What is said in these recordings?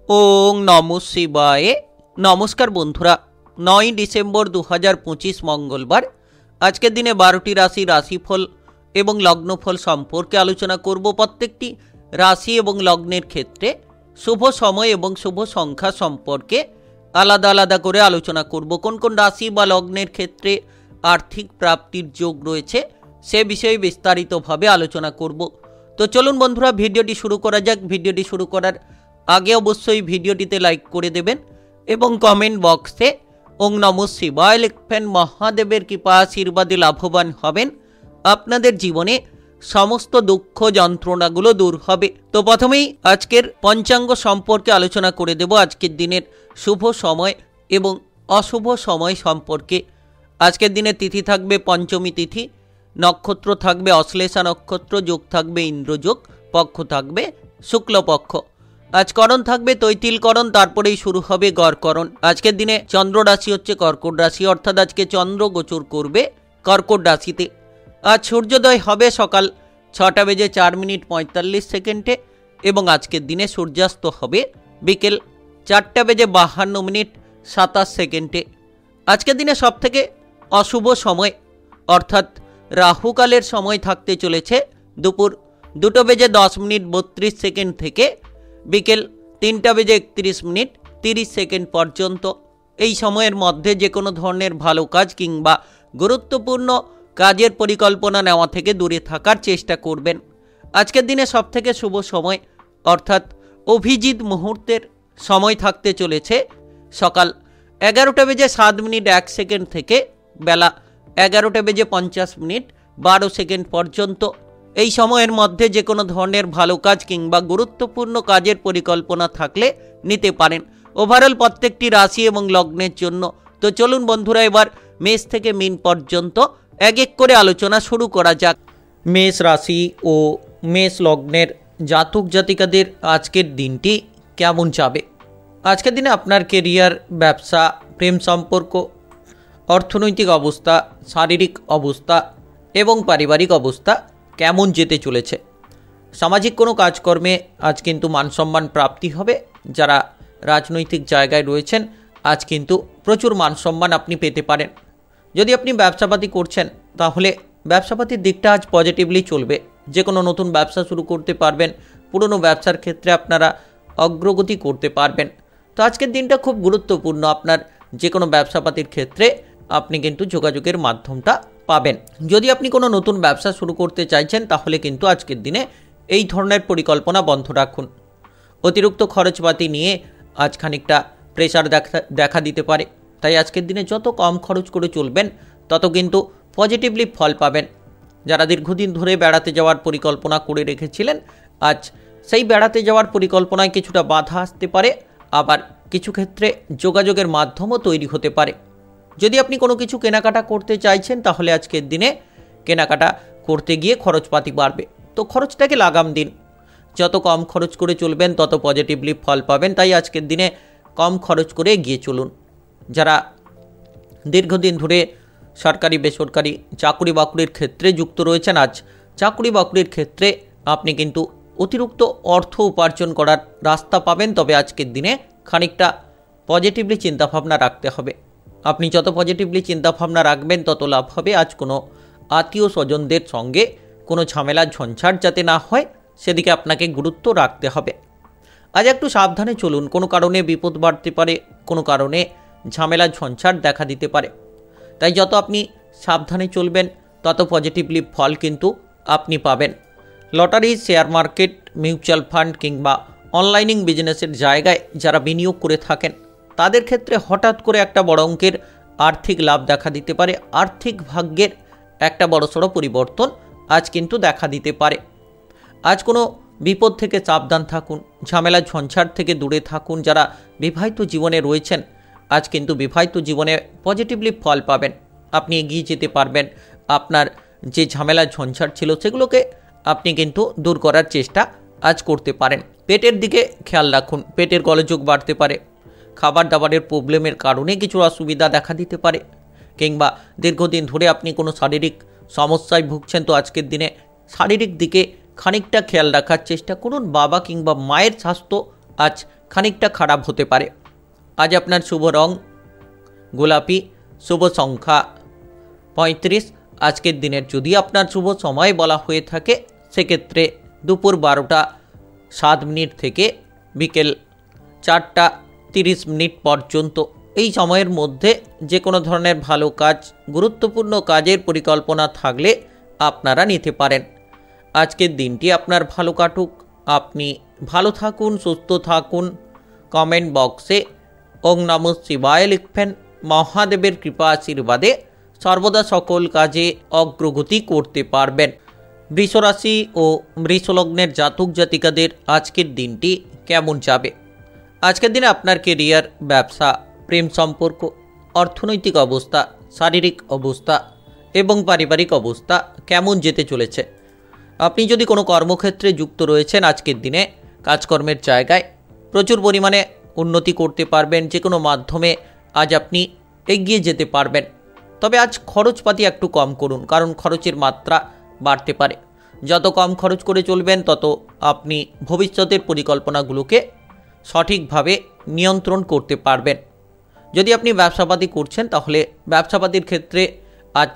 ওং নমঃ শিবায়। নমস্কার বন্ধুরা, 9 ডিসেম্বর 2025 মঙ্গলবার। আজকের দিনে 12টি রাশিফল এবং লগ্নফল সম্পর্কে আলোচনা করব। প্রত্যেকটি রাশি এবং লগ্নের ক্ষেত্রে শুভ সময় এবং শুভ সংখ্যা সম্পর্কে আলাদা আলাদা করে আলোচনা করব। কোন কোন রাশি বা লগ্নের ক্ষেত্রে আর্থিক প্রাপ্তির যোগ রয়েছে সে বিষয়ে বিস্তারিতভাবে আলোচনা করব। তো চলুন বন্ধুরা, ভিডিওটি শুরু করা যাক। ভিডিওটি শুরু করার আগে অবশ্যই ভিডিওটিতে লাইক করে দেবেন এবং কমেন্ট বক্সে ওং নমঃ শিবায় লিখবেন। মহাদেবের কৃপা আশীর্বাদে লাভবান হবেন, আপনাদের জীবনে সমস্ত দুঃখ যন্ত্রণাগুলো দূর হবে। তো প্রথমেই আজকের পঞ্চাঙ্গ সম্পর্কে আলোচনা করে দেব। আজকের দিনের শুভ সময় এবং অশুভ সময় সম্পর্কে। আজকের দিনে তিথি থাকবে পঞ্চমী তিথি, নক্ষত্র থাকবে অশ্লেষা নক্ষত্র, যোগ থাকবে ইন্দ্রযোগ, পক্ষ থাকবে শুক্লপক্ষ। আজ করণ থাকবে তৈতিলকরণ, তারপরেই শুরু হবে গড়করণ। আজকের দিনে চন্দ্র রাশি হচ্ছে কর্কট রাশি, অর্থাৎ আজকে চন্দ্র গোচর করবে কর্কট রাশিতে। আজ সূর্যোদয় হবে সকাল 6:04:45 এবং আজকের দিনে সূর্যাস্ত হবে বিকেল 4:52:27। আজকের দিনে সবথেকে অশুভ সময় অর্থাৎ রাহুকালের সময় থাকতে চলেছে দুপুর 2:10:32 থেকে বিকেল 3:31:30 পর্যন্ত। এই সময়ের মধ্যে যে কোনো ধরনের ভালো কাজ কিংবা গুরুত্বপূর্ণ কাজের পরিকল্পনা নেওয়া থেকে দূরে থাকার চেষ্টা করবেন। আজকের দিনে সবথেকে শুভ সময় অর্থাৎ অভিজিৎ মুহূর্তের সময় থাকতে চলেছে সকাল 11:07:01 থেকে বেলা 11:50:12 পর্যন্ত। এই সময়ের মধ্যে যে কোনো ধরনের ভালো কাজ কিংবা গুরুত্বপূর্ণ কাজের পরিকল্পনা থাকলে নিতে পারেন। ওভারঅল প্রত্যেকটি রাশি এবং লগ্নের জন্য। তো চলুন বন্ধুরা, এবার মেষ থেকে মীন পর্যন্ত এক এক করে আলোচনা শুরু করা যাক। মেষ রাশি ও মেষ লগ্নের জাতক জাতিকাদের আজকের দিনটি কেমন যাবে? আজকের দিনে আপনার কেরিয়ার, ব্যবসা, প্রেম সম্পর্ক, অর্থনৈতিক অবস্থা, শারীরিক অবস্থা এবং পারিবারিক অবস্থা কেমন যেতে চলেছে? সামাজিক কোনো কাজকর্মে আজ কিন্তু মানসম্মান প্রাপ্তি হবে। যারা রাজনৈতিক জায়গায় রয়েছেন আজ কিন্তু প্রচুর মানসম্মান আপনি পেতে পারেন। যদি আপনি ব্যবসাপাতি করছেন তাহলে ব্যবসাপাতির দিকটা আজ পজিটিভলি চলবে। যে কোনো নতুন ব্যবসা শুরু করতে পারবেন, পুরনো ব্যবসার ক্ষেত্রে আপনারা অগ্রগতি করতে পারবেন। তো আজকের দিনটা খুব গুরুত্বপূর্ণ। আপনার যে কোনো ব্যবসাপাতির ক্ষেত্রে আপনি কিন্তু যোগাযোগের মাধ্যমটা পাবেন। যদি আপনি কোনো নতুন ব্যবসা শুরু করতে চাইছেন তাহলে কিন্তু আজকের দিনে এই ধরনের পরিকল্পনা বন্ধ রাখুন। অতিরিক্ত খরচপাতি নিয়ে আজ খানিকটা প্রেশার দেখা দিতে পারে। তাই আজকের দিনে যত কম খরচ করে চলবেন তত কিন্তু পজিটিভলি ফল পাবেন। যারা দীর্ঘদিন ধরে বেড়াতে যাওয়ার পরিকল্পনা করে রেখেছিলেন আজ সেই বেড়াতে যাওয়ার পরিকল্পনায় কিছুটা বাধা আসতে পারে, আবার কিছু ক্ষেত্রে যোগাযোগের মাধ্যমও তৈরি হতে পারে। যদি আপনি কোনো কিছু কেনাকাটা করতে চাইছেন তাহলে আজকের দিনে কেনাকাটা করতে গিয়ে খরচপাতি বাড়বে। তো খরচটাকে লাগাম দিন। যত কম খরচ করে চলবেন তত পজিটিভলি ফল পাবেন। তাই আজকের দিনে কম খরচ করে এগিয়ে চলুন। যারা দীর্ঘদিন ধরে সরকারি বেসরকারি চাকুরি বাকুরির ক্ষেত্রে যুক্ত রয়েছেন আজ চাকুরি বাকুরির ক্ষেত্রে আপনি কিন্তু অতিরিক্ত অর্থ উপার্জন করার রাস্তা পাবেন। তবে আজকের দিনে খানিকটা পজিটিভলি চিন্তাভাবনা রাখতে হবে। আপনি যত পজিটিভলি চিন্তাভাবনা রাখবেন তত লাভ হবে। আজ কোনো আত্মীয় স্বজনদের সঙ্গে কোনো ঝামেলা ঝঞ্ঝাট যাতে না হয় সেদিকে আপনাকে গুরুত্ব রাখতে হবে। আজ একটু সাবধানে চলুন। কোনো কারণে বিপদ বাড়তে পারে, কোনো কারণে ঝামেলা ঝঞ্ঝাট দেখা দিতে পারে। তাই যত আপনি সাবধানে চলবেন তত পজিটিভলি ফল কিন্তু আপনি পাবেন। Lottery, share market, mutual fund কিংবা অনলাইনিং বিজনেসের জায়গায় যারা বিনিয়োগ করে থাকেন তাদের ক্ষেত্রে হঠাৎ করে একটা বড় অঙ্কের আর্থিক লাভ দেখা দিতে পারে। আর্থিক ভাগ্যের একটা বড়সড় পরিবর্তন আজ কিন্তু দেখা দিতে পারে। আজ কোনো বিপদ থেকে সাবধান থাকুন, ঝামেলা ঝঞ্ঝাট থেকে দূরে থাকুন। যারা বিবাহিত জীবনে রয়েছেন আজ কিন্তু বিবাহিত জীবনে পজিটিভলি ফল পাবেন। আপনি এগিয়ে যেতে পারবেন। আপনার যে ঝামেলা ঝঞ্ঝাট ছিল সেগুলোকে আপনি কিন্তু দূর করার চেষ্টা আজ করতে পারেন। পেটের দিকে খেয়াল রাখুন। পেটের গোলযোগ বাড়তে পারে। খাবার দাবারের প্রবলেমের কারণে কিছু অসুবিধা দেখা দিতে পারে, কিংবা দীর্ঘদিন ধরে আপনি কোনো শারীরিক সমস্যায় ভুগছেন। তো আজকের দিনে শারীরিক দিকে খানিকটা খেয়াল রাখার চেষ্টা করুন। বাবা কিংবা মায়ের স্বাস্থ্য আজ খানিকটা খারাপ হতে পারে। আজ আপনার শুভ রং গোলাপি, শুভ সংখ্যা 35। আজকের দিনের যদি আপনার শুভ সময় বলা হয়ে থাকে সেক্ষেত্রে দুপুর 12টা 7 মিনিট থেকে বিকেল 4টা 30 মিনিট পর্যন্ত। এই সময়ের মধ্যে যে কোনো ধরনের ভালো কাজ, গুরুত্বপূর্ণ কাজের পরিকল্পনা থাকলে আপনারা নিতে পারেন। আজকের দিনটি আপনার ভালো কাটুক, আপনি ভালো থাকুন, সুস্থ থাকুন। কমেন্ট বক্সে ওং নমঃ শিবায় লিখবেন। মহাদেবের কৃপা আশীর্বাদে সর্বদা সকল কাজে অগ্রগতি করতে পারবেন। বৃষরাশি ও বৃষলগ্নের জাতক জাতিকাদের আজকের দিনটি কেমন যাবে? আজকের দিনে আপনার কেরিয়ার, ব্যবসা, প্রেম সম্পর্ক, অর্থনৈতিক অবস্থা, শারীরিক অবস্থা এবং পারিবারিক অবস্থা কেমন যেতে চলেছে? আপনি যদি কোনো কর্মক্ষেত্রে যুক্ত রয়েছেন, আজকের দিনে কাজকর্মের জায়গায় প্রচুর পরিমাণে উন্নতি করতে পারবেন। যে কোনো মাধ্যমে আজ আপনি এগিয়ে যেতে পারবেন। তবে আজ খরচপাতি একটু কম করুন, কারণ খরচের মাত্রা বাড়তে পারে। যত কম খরচ করে চলবেন তত আপনি ভবিষ্যতের পরিকল্পনাগুলোকে সঠিকভাবে নিয়ন্ত্রণ করতে পারবেন। যদি আপনি ব্যবসাপাতি করছেন তাহলে ব্যবসাপাতির ক্ষেত্রে আজ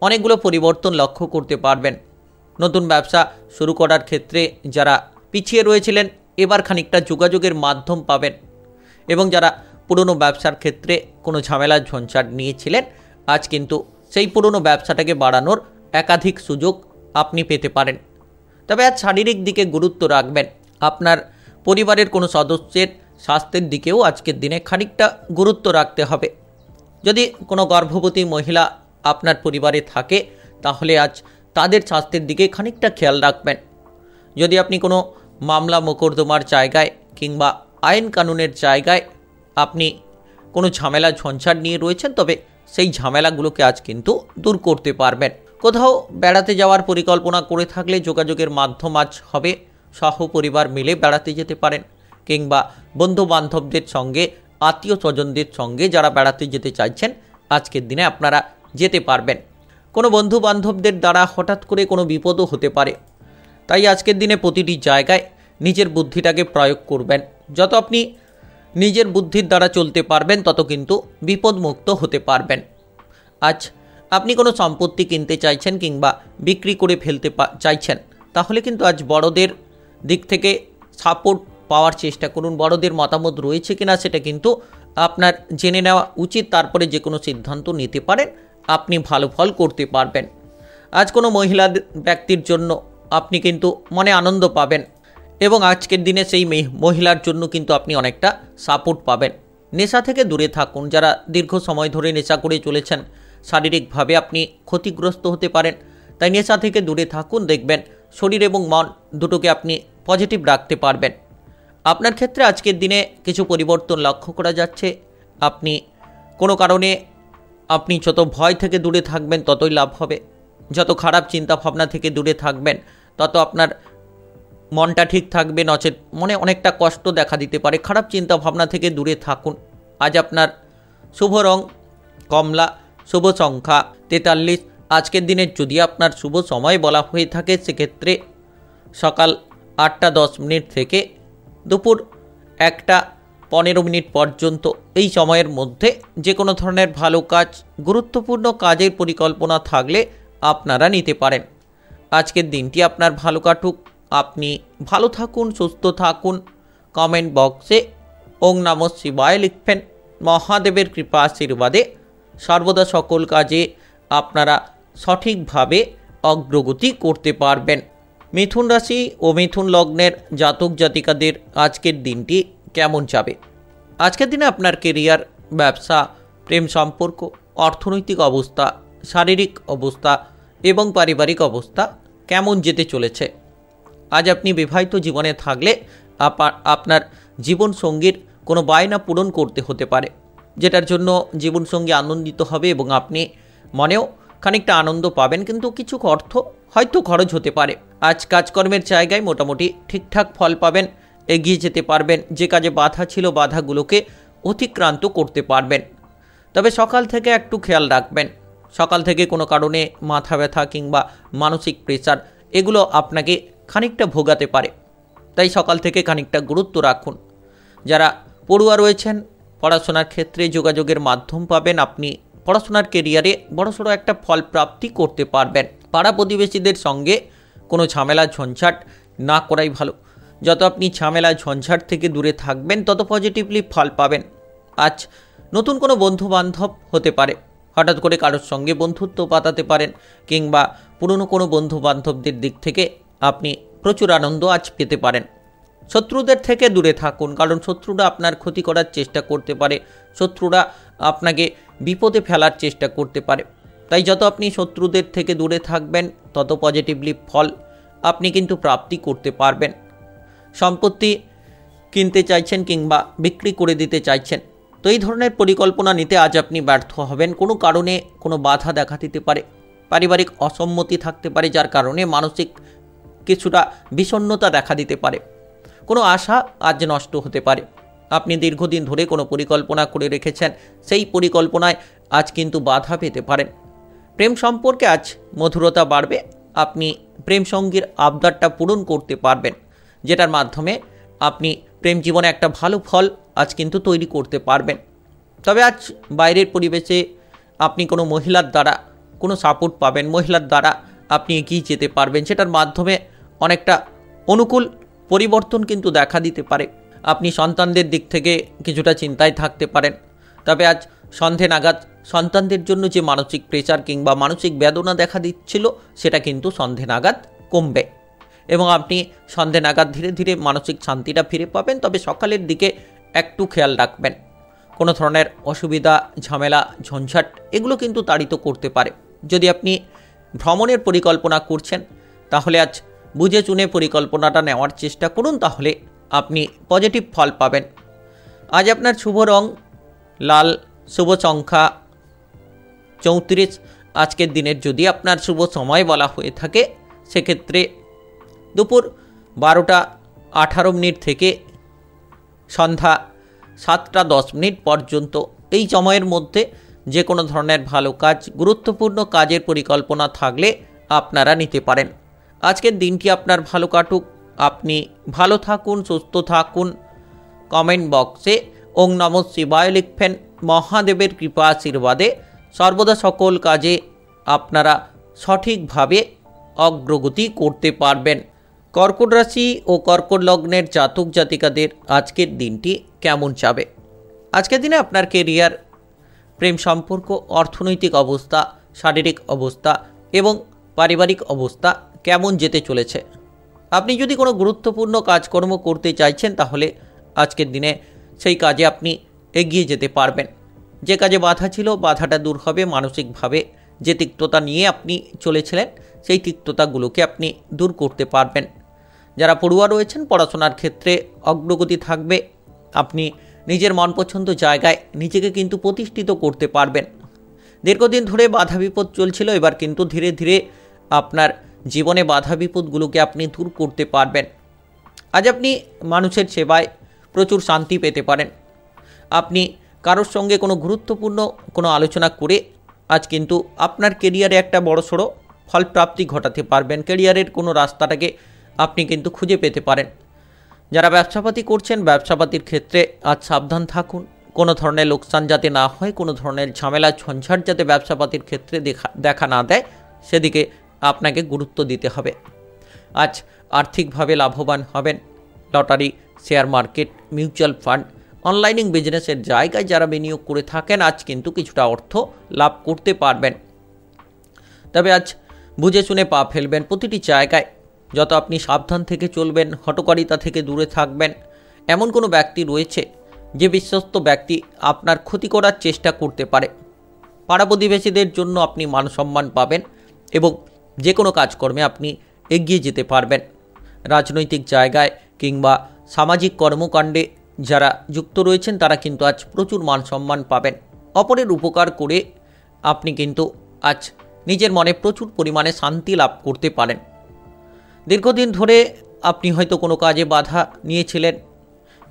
অনেকগুলো পরিবর্তন লক্ষ্য করতে পারবেন। নতুন ব্যবসা শুরু করার ক্ষেত্রে যারা পিছিয়ে রয়েছিলেন এবার খানিকটা যোগাযোগের মাধ্যম পাবেন, এবং যারা পুরনো ব্যবসার ক্ষেত্রে কোনো ঝামেলার ঝঞ্ঝাট নিয়েছিলেন আজ কিন্তু সেই পুরনো ব্যবসাটাকে বাড়ানোর একাধিক সুযোগ আপনি পেতে পারেন। তবে আজ শারীরিক দিকে গুরুত্ব রাখবেন। আপনার পরিবারের কোনো সদস্যের স্বাস্থ্যের দিকেও আজকের দিনে খানিকটা গুরুত্ব রাখতে হবে। যদি কোনো গর্ভবতী মহিলা আপনার পরিবারে থাকে তাহলে আজ তাদের স্বাস্থ্যের দিকে খানিকটা খেয়াল রাখবেন। যদি আপনি কোনো মামলা মোকদ্দমার জায়গায় কিংবা আইন কানুনের জায়গায় আপনি কোনো ঝামেলা ঝঞ্ঝাট নিয়ে রয়েছেন, তবে সেই ঝামেলাগুলোকে আজ কিন্তু দূর করতে পারবেন। কোথাও বেড়াতে যাওয়ার পরিকল্পনা করে থাকলে যোগাযোগের মাধ্যম আজ হবে। সহপরিবার মিলে বেড়াতে যেতে পারেন, কিংবা বন্ধু বান্ধবদের সঙ্গে, আত্মীয় স্বজনদের সঙ্গে যারা বেড়াতে যেতে চাইছেন আজকের দিনে আপনারা যেতে পারবেন। কোনো বন্ধু বান্ধবদের দ্বারা হঠাৎ করে কোনো বিপদও হতে পারে। তাই আজকের দিনে প্রতিটি জায়গায় নিজের বুদ্ধিটাকে প্রয়োগ করবেন। যত আপনি নিজের বুদ্ধির দ্বারা চলতে পারবেন তত কিন্তু বিপদমুক্ত হতে পারবেন। আজ আপনি কোনো সম্পত্তি কিনতে চাইছেন কিংবা বিক্রি করে ফেলতে চাইছেন তাহলে কিন্তু আজ বড়দের দিক থেকে সাপোর্ট পাওয়ার চেষ্টা করুন। বড়দের মতামত রয়েছে কিনা সেটা কিন্তু আপনার জেনে নেওয়া উচিত, তারপরে যে কোনো সিদ্ধান্ত নিতে পারেন, আপনি ভালো ফল করতে পারবেন। আজ কোনো মহিলা ব্যক্তির জন্য আপনি কিন্তু মনে আনন্দ পাবেন, এবং আজকের দিনে সেই মহিলার জন্য কিন্তু আপনি অনেকটা সাপোর্ট পাবেন। নেশা থেকে দূরে থাকুন। যারা দীর্ঘ সময় ধরে নেশা করে চলেছেন শারীরিকভাবে আপনি ক্ষতিগ্রস্ত হতে পারেন, তাই নেশা থেকে দূরে থাকুন। দেখবেন শরীর এবং মন দুটোকে আপনি পজিটিভ রাখতে পারবেন। আপনার ক্ষেত্রে আজকের দিনে কিছু পরিবর্তন লক্ষ্য করা যাচ্ছে। আপনি কোনো কারণে আপনি যত ভয় থেকে দূরে থাকবেন ততই লাভ হবে। যত খারাপ চিন্তা ভাবনা থেকে দূরে থাকবেন তত আপনার মনটা ঠিক থাকবে, নচেত মনে অনেকটা কষ্ট দেখা দিতে পারে। খারাপ চিন্তা ভাবনা থেকে দূরে থাকুন। আজ আপনার শুভ রং কমলা, শুভ সংখ্যা 43। আজকের দিনের যদি আপনার শুভ সময় বলা হয়ে থাকে সেক্ষেত্রে সকাল 8টা 10 মিনিট থেকে দুপুর 1টা 15 মিনিট পর্যন্ত। এই সময়ের মধ্যে যে কোনো ধরনের ভালো কাজ, গুরুত্বপূর্ণ কাজের পরিকল্পনা থাকলে আপনারা নিতে পারেন। আজকের দিনটি আপনার ভালো কাটুক, আপনি ভালো থাকুন, সুস্থ থাকুন। কমেন্ট বক্সে ওং নমঃ শিবায় লিখবেন। মহাদেবের কৃপা আশীর্বাদে সর্বদা সকল কাজে আপনারা সঠিকভাবে অগ্রগতি করতে পারবেন। মিথুন রাশি ও মিথুন লগ্নের জাতক জাতিকাদের আজকের দিনটি কেমন যাবে? আজকের দিনে আপনার কেরিয়ার, ব্যবসা, প্রেম সম্পর্ক, অর্থনৈতিক অবস্থা, শারীরিক অবস্থা এবং পারিবারিক অবস্থা কেমন যেতে চলেছে? আজ আপনি বিবাহিত জীবনে থাকলে আপনার জীবনসঙ্গীর কোনো বায়না পূরণ করতে হতে পারে, যেটার জন্য জীবনসঙ্গী আনন্দিত হবে এবং আপনি মনেও খানিকটা আনন্দ পাবেন, কিন্তু কিছু অর্থ হয়তো খরচ হতে পারে। আজ কাজকর্মের জায়গায় মোটামুটি ঠিকঠাক ফল পাবেন, এগিয়ে যেতে পারবেন। যে কাজে বাধা ছিল বাধাগুলোকে অতিক্রান্ত করতে পারবেন। তবে সকাল থেকে একটু খেয়াল রাখবেন। সকাল থেকে কোনো কারণে মাথা ব্যথা কিংবা মানসিক প্রেসার এগুলো আপনাকে খানিকটা ভোগাতে পারে, তাই সকাল থেকে খানিকটা গুরুত্ব রাখুন। যারা পড়ুয়া রয়েছেন পড়াশোনার ক্ষেত্রে যোগাযোগের মাধ্যম পাবেন, আপনি পড়াশোনার কেরিয়ারে বড়সড় একটা ফল প্রাপ্তি করতে পারবেন। পাড়া প্রতিবেশীদের সঙ্গে কোনো ঝামেলা ঝঞ্ঝাট না করাই ভালো। যত আপনি ঝামেলা ঝঞ্ঝাট থেকে দূরে থাকবেন তত পজিটিভলি ফল পাবেন। আজ নতুন কোনো বন্ধু বান্ধব হতে পারে, হঠাৎ করে কারোর সঙ্গে বন্ধুত্ব পাতাতে পারেন, কিংবা পুরনো কোনো বন্ধু বান্ধবদের দিক থেকে আপনি প্রচুর আনন্দ আজ পেতে পারেন। শত্রুদের থেকে দূরে থাকুন, কারণ শত্রুরা আপনার ক্ষতি করার চেষ্টা করতে পারে, শত্রুরা আপনাকে বিপদে ফেলার চেষ্টা করতে পারে। তাই যত আপনি শত্রুদের থেকে দূরে থাকবেন তত পজিটিভলি ফল আপনি কিন্তু প্রাপ্তি করতে পারবেন। সম্পত্তি কিনতে চাইছেন কিংবা বিক্রি করে দিতে চাইছেন, তো এই ধরনের পরিকল্পনা নিতে আজ আপনি ব্যর্থ হবেন। কোনো কারণে কোনো বাধা দেখা দিতে পারে, পারিবারিক অসম্মতি থাকতে পারে, যার কারণে মানসিক কিছুটা বিষণ্ণতা দেখা দিতে পারে। কোনো আশা আজ নষ্ট হতে পারে। আপনি দীর্ঘদিন ধরে কোনো পরিকল্পনা করে রেখেছেন, সেই পরিকল্পনায় আজ কিন্তু বাধা পেতে পারেন। প্রেম সম্পর্কে আজ মধুরতা বাড়বে, আপনি প্রেম সঙ্গীর আবদারটা পূরণ করতে পারবেন, যেটার মাধ্যমে আপনি প্রেম জীবনে একটা ভালো ফল আজ কিন্তু তৈরি করতে পারবেন। তবে আজ বাইরের পরিবেশে আপনি কোনো মহিলার দ্বারা কোনো সাপোর্ট পাবেন, মহিলার দ্বারা আপনি এগিয়ে যেতে পারবেন, সেটার মাধ্যমে অনেকটা অনুকূল পরিবর্তন কিন্তু দেখা দিতে পারে। আপনি সন্তানদের দিক থেকে কিছুটা চিন্তায় থাকতে পারেন। তবে আজ সন্ধে নাগাদ সন্তানদের জন্য যে মানসিক প্রেসার কিংবা মানসিক বেদনা দেখা দিচ্ছিল সেটা কিন্তু সন্ধে নাগাদ কমবে এবং আপনি সন্ধে নাগাদ ধীরে ধীরে মানসিক শান্তিটা ফিরে পাবেন। তবে সকালের দিকে একটু খেয়াল রাখবেন, কোনো ধরনের অসুবিধা ঝামেলা ঝঞ্ঝাট এগুলো কিন্তু তাড়িত করতে পারে। যদি আপনি ভ্রমণের পরিকল্পনা করছেন তাহলে আজ বুঝে চুনে পরিকল্পনাটা নেওয়ার চেষ্টা করুন, তাহলে আপনি পজিটিভ ফল পাবেন। আজ আপনার শুভ রং লাল, শুভ সংখ্যা 34। আজকের দিনের যদি আপনার শুভ সময় বলা হয়ে থাকে সেক্ষেত্রে দুপুর 12:18 থেকে সন্ধ্যা 7:10 পর্যন্ত। এই সময়ের মধ্যে যে কোনো ধরনের ভালো কাজ, গুরুত্বপূর্ণ কাজের পরিকল্পনা থাকলে আপনারা নিতে পারেন। আজকের দিনটি আপনার ভালো কাটুক, আপনি ভালো থাকুন, সুস্থ থাকুন। কমেন্ট বক্সে ওং নমঃ শিবায় লিখবেন। মহাদেবের কৃপা আশীর্বাদে সর্বদা সকল কাজে আপনারা সঠিকভাবে অগ্রগতি করতে পারবেন। কর্কট রাশি ও কর্কট লগ্নের জাতক জাতিকাদের আজকের দিনটি কেমন যাবে? আজকের দিনে আপনার কেরিয়ার, প্রেম সম্পর্ক, অর্থনৈতিক অবস্থা, শারীরিক অবস্থা এবং পারিবারিক অবস্থা কেমন যেতে চলেছে? আপনি যদি কোনো গুরুত্বপূর্ণ কাজকর্ম করতে চাইছেন তাহলে আজকের দিনে সেই কাজে আপনি এগিয়ে যেতে পারবেন। যে কাজে বাধা ছিল বাধাটা দূর হবে। মানসিকভাবে যে তিক্ততা নিয়ে আপনি চলেছিলেন সেই তিক্ততাগুলোকে আপনি দূর করতে পারবেন। যারা পড়ুয়া রয়েছেন পড়াশোনার ক্ষেত্রে অগ্রগতি থাকবে। আপনি নিজের মনপছন্দ জায়গায় নিজেকে কিন্তু প্রতিষ্ঠিত করতে পারবেন। দীর্ঘদিন ধরে বাধা বিপদ চলছিল, এবার কিন্তু ধীরে ধীরে আপনার জীবনে বাধা বিপদগুলোকে আপনি দূর করতে পারবেন। আজ আপনি মানুষের সেবায় প্রচুর শান্তি পেতে পারেন। আপনি কারোর সঙ্গে কোনো গুরুত্বপূর্ণ কোনো আলোচনা করে আজ কিন্তু আপনার কেরিয়ারে একটা বড়সড় ফলপ্রাপ্তি ঘটাতে পারবেন। কেরিয়ারের কোনো রাস্তাটাকে আপনি কিন্তু খুঁজে পেতে পারেন। যারা ব্যবসাপাতি করছেন ব্যবসাপাতির ক্ষেত্রে আজ সাবধান থাকুন, কোনো ধরনের লোকসান যাতে না হয়, কোনো ধরনের ঝামেলা ঝঞ্ঝাট যাতে ব্যবসাপাতির ক্ষেত্রে দেখা না দেয় সেদিকে আপনাকে গুরুত্ব দিতে হবে। আজ আর্থিকভাবে লাভবান হবেন। Lottery, share market, mutual fund, online বিজনেসের জায়গায় যারা বিনিয়োগ করে থাকেন আজ কিন্তু কিছুটা অর্থ লাভ করতে পারবেন। তবে আজ বুঝে শুনে পা ফেলবেন প্রতিটি জায়গায়। যত আপনি সাবধান থেকে চলবেন, হটকারিতা থেকে দূরে থাকবেন। এমন কোনো ব্যক্তি রয়েছে যে বিশ্বস্ত ব্যক্তি আপনার ক্ষতি করার চেষ্টা করতে পারে। পাড়া প্রতিবেশীদের জন্য আপনি মান সম্মান পাবেন এবং যে কোনো কাজকর্মে আপনি এগিয়ে যেতে পারবেন। রাজনৈতিক জায়গায় কিংবা সামাজিক কর্মকাণ্ডে যারা যুক্ত রয়েছেন তারা কিন্তু আজ প্রচুর মান সম্মান পাবেন। অপরের উপকার করে আপনি কিন্তু আজ নিজের মনে প্রচুর পরিমাণে শান্তি লাভ করতে পারেন। দীর্ঘদিন ধরে আপনি হয়তো কোনো কাজে বাধা নিয়েছিলেন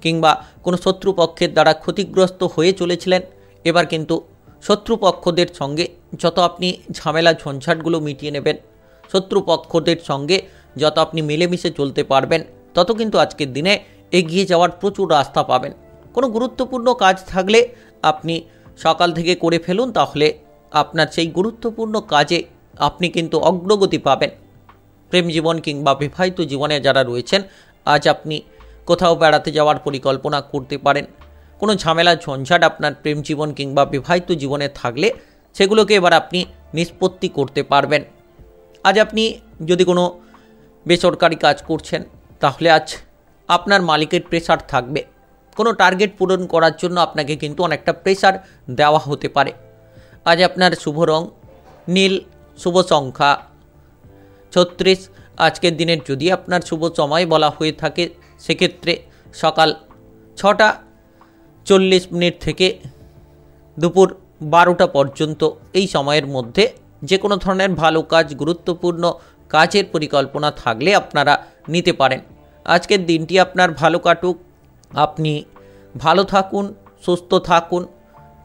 কিংবা কোনো শত্রুপক্ষের দ্বারা ক্ষতিগ্রস্ত হয়ে চলেছিলেন। এবার কিন্তু শত্রুপক্ষদের সঙ্গে যত আপনি ঝামেলা ঝঞ্ঝাটগুলো মিটিয়ে নেবেন, শত্রুপক্ষদের সঙ্গে যত আপনি মিলেমিশে চলতে পারবেন, তত কিন্তু আজকের দিনে এগিয়ে যাওয়ার প্রচুর রাস্তা পাবেন। কোনো গুরুত্বপূর্ণ কাজ থাকলে আপনি সকাল থেকে করে ফেলুন, তাহলে আপনার সেই গুরুত্বপূর্ণ কাজে আপনি কিন্তু অগ্রগতি পাবেন। প্রেম জীবন কিংবা বিবাহিত জীবনে যারা রয়েছেন, আজ আপনি কোথাও বেড়াতে যাওয়ার পরিকল্পনা করতে পারেন। কোনো ঝামেলা ঝঞ্ঝাট আপনার প্রেম জীবন কিংবা বিবাহিত জীবনে থাকলে সেগুলোকে এবার আপনি নিষ্পত্তি করতে পারবেন। আজ আপনি যদি কোনো বেসরকারি কাজ করছেন, তাহলে আজ আপনার মালিকের প্রেসার থাকবে। কোনো টার্গেট পূরণ করার জন্য আপনাকে কিন্তু অনেকটা প্রেসার দেওয়া হতে পারে। আজ আপনার শুভ রং নীল, শুভ সংখ্যা 36। আজকের দিনের যদি আপনার শুভ সময় বলা হয়ে থাকে, সেক্ষেত্রে সকাল 6:40 থেকে দুপুর 12টা পর্যন্ত এই সময়ের মধ্যে যে কোনো ধরনের ভালো কাজ, গুরুত্বপূর্ণ কাজের পরিকল্পনা থাকলে আপনারা নিতে পারেন। আজকের দিনটি আপনার ভালো কাটুক, আপনি ভালো থাকুন, সুস্থ থাকুন।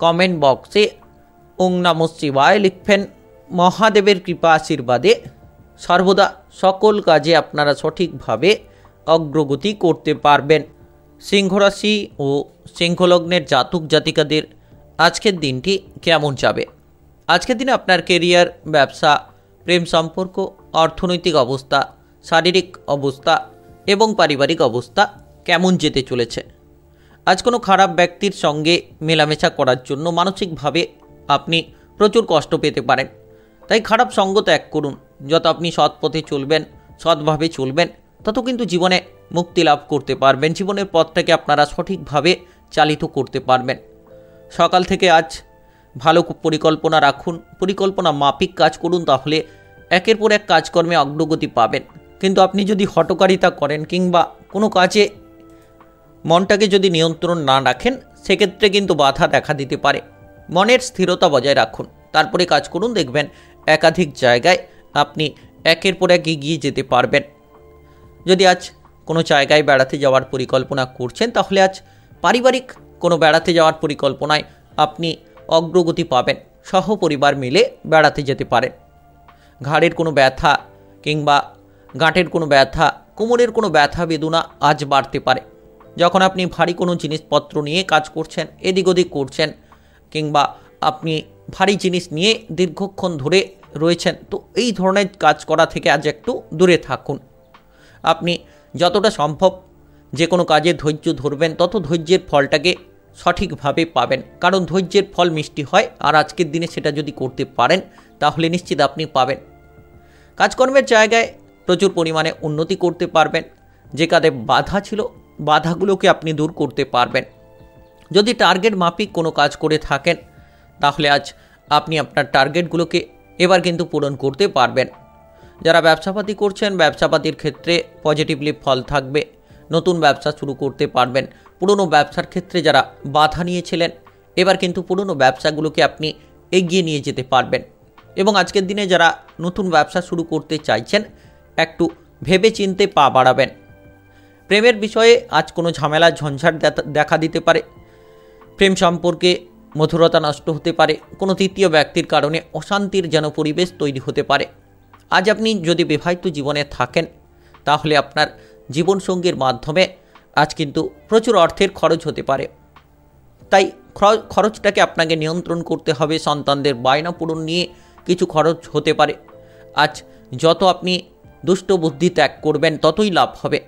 কমেন্ট বক্সে ওং নমঃ শিবায় লিখবেন। মহাদেবের কৃপা আশীর্বাদে সর্বদা সকল কাজে আপনারা সঠিকভাবে অগ্রগতি করতে পারবেন। সিংহ রাশি ও সিংহলগ্নের জাতক জাতিকাদের আজকের দিনটি কেমন যাবে? আজকের দিনে আপনার কেরিয়ার, ব্যবসা, প্রেম সম্পর্ক, অর্থনৈতিক অবস্থা, শারীরিক অবস্থা এবং পারিবারিক অবস্থা কেমন যেতে চলেছে? আজ কোনো খারাপ ব্যক্তির সঙ্গে মেলামেশা করার জন্য মানসিকভাবে আপনি প্রচুর কষ্ট পেতে পারেন। তাই খারাপ সঙ্গ ত্যাগ করুন। যত আপনি সৎ পথে চলবেন, সৎভাবে চলবেন, তত কিন্তু জীবনে মুক্তি লাভ করতে পারবেন। জীবনের পথটাকে আপনারা সঠিকভাবে চালিত করতে পারবেন। সকাল থেকে আজ ভালো পরিকল্পনা রাখুন, পরিকল্পনা মাফিক কাজ করুন, তাহলে একের পর এক কাজকর্মে অগ্রগতি পাবেন। কিন্তু আপনি যদি হঠকারিতা করেন কিংবা কোনো কাজে মনটাকে যদি নিয়ন্ত্রণ না রাখেন, সেক্ষেত্রে কিন্তু বাধা দেখা দিতে পারে। মনের স্থিরতা বজায় রাখুন, তারপরে কাজ করুন, দেখবেন একাধিক জায়গায় আপনি একের পর এক এগিয়ে যেতে পারবেন। যদি আজ কোনো জায়গায় বেড়াতে যাওয়ার পরিকল্পনা করছেন, তাহলে আজ পারিবারিক কোনো বেড়াতে যাওয়ার পরিকল্পনায় আপনি অগ্রগতি পাবেন। সহপরিবার মিলে বেড়াতে যেতে পারেন। ঘাড়ের কোনো ব্যথা কিংবা গাঁটের কোনো ব্যথা, কোমরের কোনো ব্যথা বেদনা আজ বাড়তে পারে। যখন আপনি ভারী কোনো জিনিসপত্র নিয়ে কাজ করছেন, এদিক ওদিক করছেন, কিংবা আপনি ভারী জিনিস নিয়ে দীর্ঘক্ষণ ধরে রয়েছেন, তো এই ধরনের কাজ করা থেকে আজ একটু দূরে থাকুন। আপনি যতটা সম্ভব যে কোনো কাজে ধৈর্য ধরবেন, তত ধৈর্যের ফলটাকে সঠিকভাবে পাবেন। কারণ ধৈর্যের ফল মিষ্টি হয়, আর আজকের দিনে সেটা যদি করতে পারেন, তাহলে নিশ্চিত আপনি পাবেন। কাজকর্মের জায়গায় প্রচুর পরিমাণে উন্নতি করতে পারবেন। যে কাজে বাধা ছিল, বাধাগুলোকে আপনি দূর করতে পারবেন। যদি টার্গেট মাফিক কোনো কাজ করে থাকেন, তাহলে আজ আপনি আপনার টার্গেটগুলোকে এবার কিন্তু পূরণ করতে পারবেন। যারা ব্যবসাপাতি করছেন, ব্যবসাপাতির ক্ষেত্রে পজিটিভলি ফল থাকবে। নতুন ব্যবসা শুরু করতে পারবেন। পুরনো ব্যবসার ক্ষেত্রে যারা বাধা নিয়েছিলেন, এবার কিন্তু পুরনো ব্যবসাগুলোকে আপনি এগিয়ে নিয়ে যেতে পারবেন। এবং আজকের দিনে যারা নতুন ব্যবসা শুরু করতে চাইছেন, একটু ভেবে চিন্তে পা বাড়াবেন। প্রেমের বিষয়ে আজ কোনো ঝামেলা ঝঞ্ঝাট দেখা দিতে পারে। প্রেম সম্পর্কে মধুরতা নষ্ট হতে পারে। কোনো তৃতীয় ব্যক্তির কারণে অশান্তির যেন পরিবেশ তৈরি হতে পারে। আজ আপনি যদি বিবাহিত জীবনে থাকেন, তাহলে আপনার জীবনসঙ্গীর মাধ্যমে আজ কিন্তু প্রচুর অর্থের খরচ হতে পারে। তাই খরচটাকে আপনাকে নিয়ন্ত্রণ করতে হবে। সন্তানদের বায়না পূরণ নিয়ে কিছু খরচ হতে পারে। আজ যত আপনি দুষ্ট বুদ্ধি ত্যাগ করবেন, ততই লাভ হবে।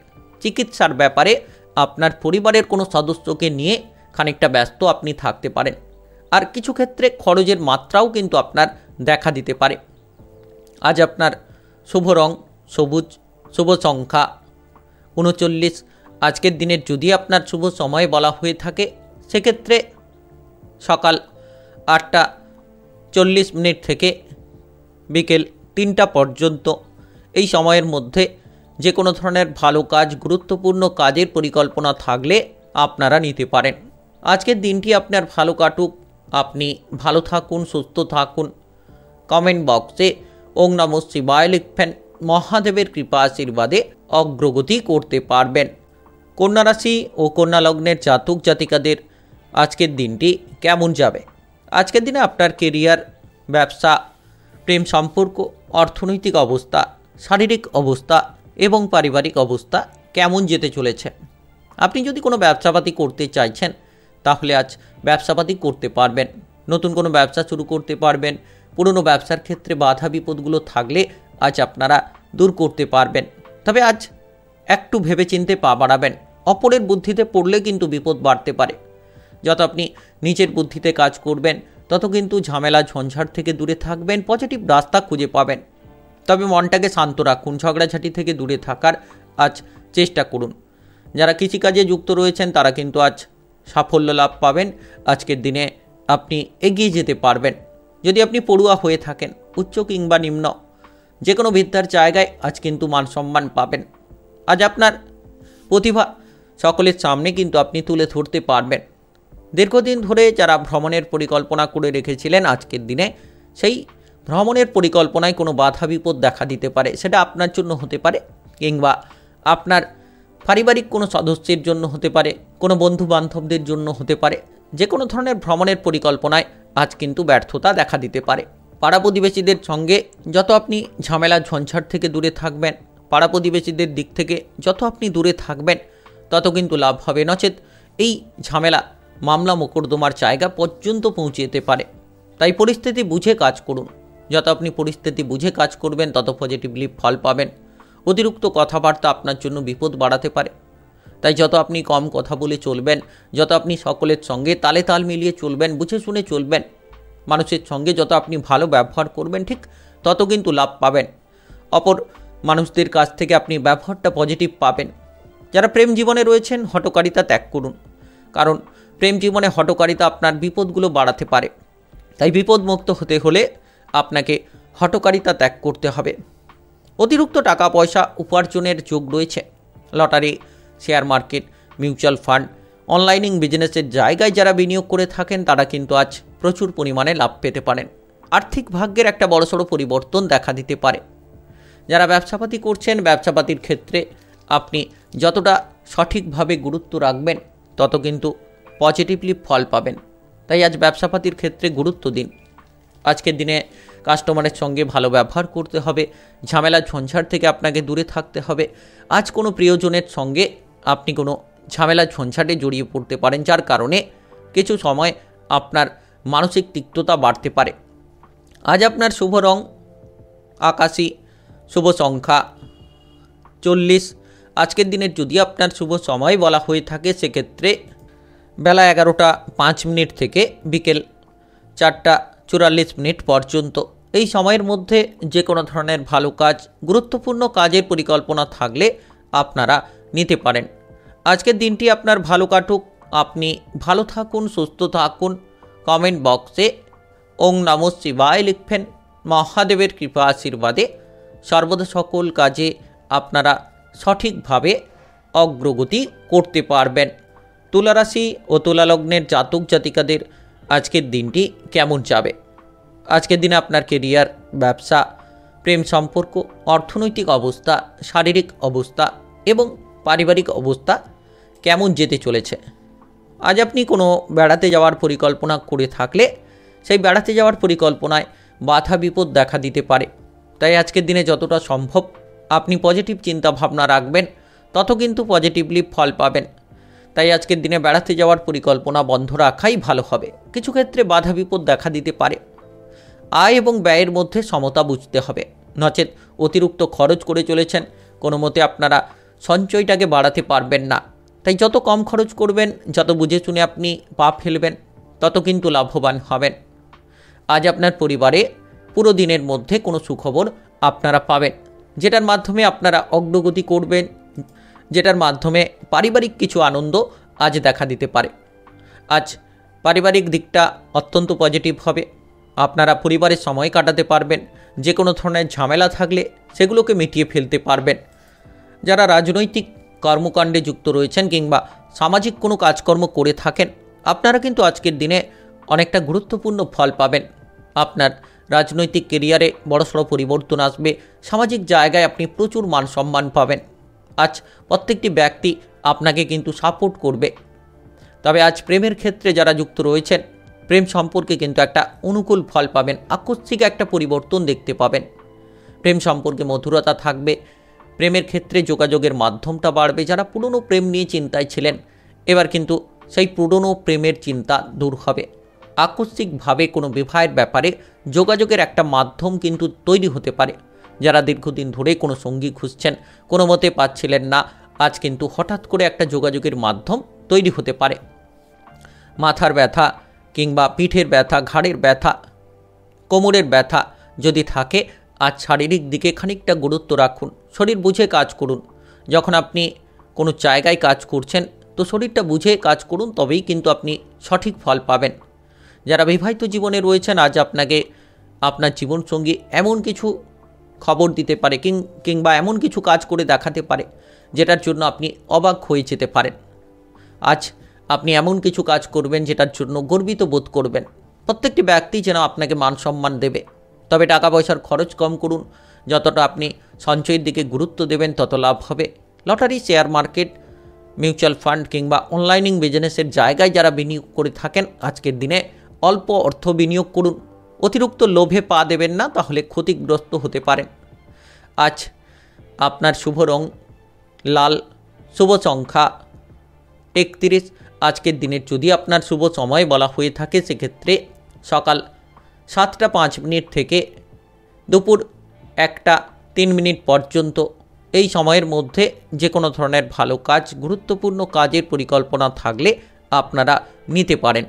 চিকিৎসার ব্যাপারে আপনার পরিবারের কোনো সদস্যকে নিয়ে খানিকটা ব্যস্ত আপনি থাকতে পারেন। আর কিছু ক্ষেত্রে খরচের মাত্রাও কিন্তু আপনার দেখা দিতে পারে। আজ আপনার শুভ রং সবুজ, শুভ সংখ্যা 39। আজকের দিনের যদি আপনার শুভ সময় বলা হয়ে থাকে, সেক্ষেত্রে সকাল 8:40 থেকে বিকেল 3টা পর্যন্ত এই সময়ের মধ্যে যে কোনো ধরনের ভালো কাজ, গুরুত্বপূর্ণ কাজের পরিকল্পনা থাকলে আপনারা নিতে পারেন। আজকের দিনটি আপনার ভালো কাটুক, আপনি ভালো থাকুন, সুস্থ থাকুন। কমেন্ট বক্সে ওং নমঃ শিবায় লিখবেন। মহাদেবের কৃপা আশীর্বাদে অগ্রগতি করতে পারবেন। কন্যা রাশি ও কন্যা লগ্নের জাতক জাতিকাদের আজকের দিনটি কেমন যাবে? আজকের দিনে আপনার কেরিয়ার, ব্যবসা, প্রেম সম্পর্ক, অর্থনৈতিক অবস্থা, শারীরিক অবস্থা এবং পারিবারিক অবস্থা কেমন যেতে চলেছে? আপনি যদি কোনো ব্যবসাপাতি করতে চাইছেন তাহলে আজ ব্যবসাপাতি করতে পারবেন, নতুন কোনো ব্যবসা শুরু করতে পারবেন। পুরনো ব্যবসার ক্ষেত্রে বাধা বিপদগুলো থাকলে আজ আপনারা দূর করতে পারবেন। তবে আজ একটু ভেবেচিন্তে পা বাড়াবেন, অপরের বুদ্ধিতে পড়লে কিন্তু বিপদ বাড়তে পারে। যত আপনি নিজের বুদ্ধিতে কাজ করবেন তত কিন্তু ঝামেলা ঝঞ্ঝাট থেকে দূরে থাকবেন, পজিটিভ রাস্তা খুঁজে পাবেন। তবে মনটাকে শান্ত রাখুন, ঝগড়াঝাটি থেকে দূরে থাকার আজ চেষ্টা করুন। যারা কৃষিকাজে যুক্ত রয়েছেন তারা কিন্তু আজ সাফল্য লাভ পাবেন। আজকের দিনে আপনি এগিয়ে যেতে পারবেন। যদি আপনি পড়ুয়া হয়ে থাকেন, উচ্চ কিংবা নিম্ন যে কোনো বিদ্যার জায়গায় আজ কিন্তু মান সম্মান পাবেন। আজ আপনার প্রতিভা সকলের সামনে কিন্তু আপনি তুলে ধরতে পারবেন। দীর্ঘদিন ধরে যারা ভ্রমণের পরিকল্পনা করে রেখেছিলেন, আজকের দিনে সেই ভ্রমণের পরিকল্পনায় কোনো বাধা বিপদ দেখা দিতে পারে। সেটা আপনার জন্য হতে পারে কিংবা আপনার পারিবারিক কোনো সদস্যের জন্য হতে পারে, কোনো বন্ধু বান্ধবদের জন্য হতে পারে। যে কোনো ধরনের ভ্রমণের পরিকল্পনায় আজ কিন্তু ব্যর্থতা দেখা দিতে পারে। পাড়া প্রতিবেশীদের সঙ্গে যত আপনি ঝামেলা ঝঞ্ঝাট থেকে দূরে থাকবেন, পাড়া প্রতিবেশীদের দিক থেকে যত আপনি দূরে থাকবেন তত কিন্তু লাভ হবে। নচেত এই ঝামেলা মামলা মোকদ্দমার জায়গা পর্যন্ত পৌঁছে যেতে পারে। তাই পরিস্থিতি বুঝে কাজ করুন। যত আপনি পরিস্থিতি বুঝে কাজ করবেন তত পজিটিভলি ফল পাবেন। অতিরিক্ত কথাবার্তা আপনার জন্য বিপদ বাড়াতে পারে। তাই যত আপনি কম কথা বলে চলবেন, যত আপনি সকলের সঙ্গে তালে তাল মিলিয়ে চলবেন, বুঝে শুনে চলবেন, মানুষের সঙ্গে যত আপনি ভালো ব্যবহার করবেন ঠিক তত কিন্তু লাভ পাবেন। অপর মানুষদের কাছ থেকে আপনি ব্যবহারটা পজিটিভ পাবেন। যারা প্রেম জীবনে রয়েছেন হঠকারিতা ত্যাগ করুন, কারণ প্রেম জীবনে হঠকারিতা আপনার বিপদগুলো বাড়াতে পারে। তাই বিপদমুক্ত হতে হলে আপনাকে হঠকারিতা ত্যাগ করতে হবে। অতিরিক্ত টাকা পয়সা উপার্জনের যোগ রয়েছে। Lottery, share market, mutual fund, অনলাইনিং বিজনেসের জায়গায় যারা বিনিয়োগ করে থাকেন তারা কিন্তু আজ প্রচুর পরিমাণে লাভ পেতে পারেন। আর্থিক ভাগ্যের একটা বড়সড় পরিবর্তন দেখা দিতে পারে। যারা ব্যবসাপাতি করছেন, ব্যবসাপাতির ক্ষেত্রে আপনি যতটা সঠিকভাবে গুরুত্ব রাখবেন তত কিন্তু পজিটিভলি ফল পাবেন। তাই আজ ব্যবসাপাতির ক্ষেত্রে গুরুত্ব দিন। আজকের দিনে কাস্টমারের সঙ্গে ভালো ব্যবহার করতে হবে, ঝামেলা ঝঞ্ঝাট থেকে আপনাকে দূরে থাকতে হবে। আজ কোনো প্রিয়জনের সঙ্গে আপনি কোনো ঝামেলা ঝঞ্ঝাটে জড়িয়ে পড়তে পারেন, যার কারণে কিছু সময় আপনার মানসিক তিক্ততা বাড়তে পারে। আজ আপনার শুভ রং আকাশী, শুভ সংখ্যা 40। আজকের দিনের যদি আপনার শুভ সময় বলা হয়ে থাকে সেক্ষেত্রে বেলা 11টা 5 মিনিট থেকে বিকেল 4টা 44 মিনিট পর্যন্ত। এই সময়ের মধ্যে যে কোনো ধরনের ভালো কাজ, গুরুত্বপূর্ণ কাজের পরিকল্পনা থাকলে আপনারা নিতে পারেন। আজকের দিনটি আপনার ভালো কাটুক, আপনি ভালো থাকুন, সুস্থ থাকুন। কমেন্ট বক্সে ওং নমঃ শিবায় লিখবেন। মহাদেবের কৃপা আশীর্বাদে সর্বদা সকল কাজে আপনারা সঠিকভাবে অগ্রগতি করতে পারবেন। তুলা রাশি ও তুলা লগ্নের জাতক জাতিকাদের আজকের দিনটি কেমন যাবে? আজকের দিনে আপনার কেরিয়ার, ব্যবসা, প্রেম সম্পর্ক, অর্থনৈতিক অবস্থা, শারীরিক অবস্থা এবং পারিবারিক অবস্থা কেমন যেতে চলেছে? আজ আপনি কোনো বেড়াতে যাওয়ার পরিকল্পনা করে থাকলে সেই বেড়াতে যাওয়ার পরিকল্পনায় বাধা বিপদ দেখা দিতে পারে। তাই আজকের দিনে যতটা সম্ভব আপনি পজিটিভ চিন্তা ভাবনা রাখবেন তত কিন্তু পজিটিভলি ফল পাবেন। তাই আজকের দিনে বেড়াতে যাওয়ার পরিকল্পনা বন্ধ রাখাই ভালো হবে। কিছু ক্ষেত্রে বাধা বিপদ দেখা দিতে পারে। আয় এবং ব্যয়ের মধ্যে সমতা বুঝতে হবে, নচেত অতিরিক্ত খরচ করে চলেছেন, কোনো মতে আপনারা সঞ্চয়টাকে বাড়াতে পারবেন না। তাই যত কম খরচ করবেন, যত বুঝে শুনে আপনি পা ফেলবেন তত কিন্তু লাভবান হবেন। আজ আপনার পরিবারে পুরো দিনের মধ্যে কোনো সুখবর আপনারা পাবেন, যেটার মাধ্যমে আপনারা অগ্রগতি করবেন, যেটার মাধ্যমে পারিবারিক কিছু আনন্দ আজ দেখা দিতে পারে। আজ পারিবারিক দিকটা অত্যন্ত পজিটিভ হবে। আপনারা পরিবারের সময় কাটাতে পারবেন। যে কোনো ধরনের ঝামেলা থাকলে সেগুলোকে মিটিয়ে ফেলতে পারবেন। যারা রাজনৈতিক কর্মকাণ্ডে যুক্ত রয়েছেন কিংবা সামাজিক কোনো কাজকর্ম করে থাকেন, আপনারা কিন্তু আজকের দিনে অনেকটা গুরুত্বপূর্ণ ফল পাবেন। আপনার রাজনৈতিক কেরিয়ারে বড়সড় পরিবর্তন আসবে। সামাজিক জায়গায় আপনি প্রচুর মান সম্মান পাবেন। আজ প্রত্যেকটি ব্যক্তি আপনাকে কিন্তু সাপোর্ট করবে। তবে আজ প্রেমের ক্ষেত্রে যারা যুক্ত রয়েছেন, প্রেম সম্পর্কে কিন্তু একটা অনুকূল ফল পাবেন, আকস্মিক একটা পরিবর্তন দেখতে পাবেন। প্রেম সম্পর্কে মধুরতা থাকবে, প্রেমের ক্ষেত্রে যোগাযোগের মাধ্যমটা বাড়বে। যারা পুরনো প্রেম নিয়ে চিন্তায় ছিলেন, এবার কিন্তু সেই পুরনো প্রেমের চিন্তা দূর হবে। আকস্মিকভাবে কোনো বিবাহের ব্যাপারে যোগাযোগের একটা মাধ্যম কিন্তু তৈরি হতে পারে। যারা দীর্ঘদিন ধরে কোনো সঙ্গী খুঁজছেন, কোনো মতে পাচ্ছিলেন না, আজ কিন্তু হঠাৎ করে একটা যোগাযোগের মাধ্যম তৈরি হতে পারে। মাথার ব্যথা কিংবা পিঠের ব্যথা, ঘাড়ের ব্যথা, কোমরের ব্যথা যদি থাকে, আজ শারীরিক দিকে খানিকটা গুরুত্ব রাখুন। শরীর বুঝে কাজ করুন। যখন আপনি কোনো জায়গায় কাজ করছেন, তো শরীরটা বুঝে কাজ করুন, তবেই কিন্তু আপনি সঠিক ফল পাবেন। যারা বিবাহিত জীবনে রয়েছেন, আজ আপনাকে আপনার জীবনসঙ্গী এমন কিছু খবর দিতে পারে কিংবা এমন কিছু কাজ করে দেখাতে পারে, যেটার জন্য আপনি অবাক হয়ে যেতে পারেন। আজ আপনি এমন কিছু কাজ করবেন যেটার জন্য গর্বিত বোধ করবেন। প্রত্যেকটি ব্যক্তি যেন আপনাকে মান সম্মান দেবে। তবে টাকা পয়সার খরচ কম করুন। যতটা আপনি সঞ্চয়ের দিকে গুরুত্ব দেবেন, তত লাভ হবে। Lottery, share market, mutual fund কিংবা অনলাইনিং বিজনেসের জায়গায় যারা বিনিয়োগ করে থাকেন, আজকের দিনে অল্প অর্থ বিনিয়োগ করুন। অতিরিক্ত লোভে পা দেবেন না, তাহলে ক্ষতিগ্রস্ত হতে পারেন। আজ আপনার শুভ রং লাল, শুভ সংখ্যা 31। আজকের দিনের যদি আপনার শুভ সময় বলা হয়ে থাকে, সেক্ষেত্রে সকাল 7টা 5 মিনিট থেকে দুপুর 1টা 3 মিনিট পর্যন্ত। এই সময়ের মধ্যে যে কোনো ধরনের ভালো কাজ, গুরুত্বপূর্ণ কাজের পরিকল্পনা থাকলে আপনারা নিতে পারেন।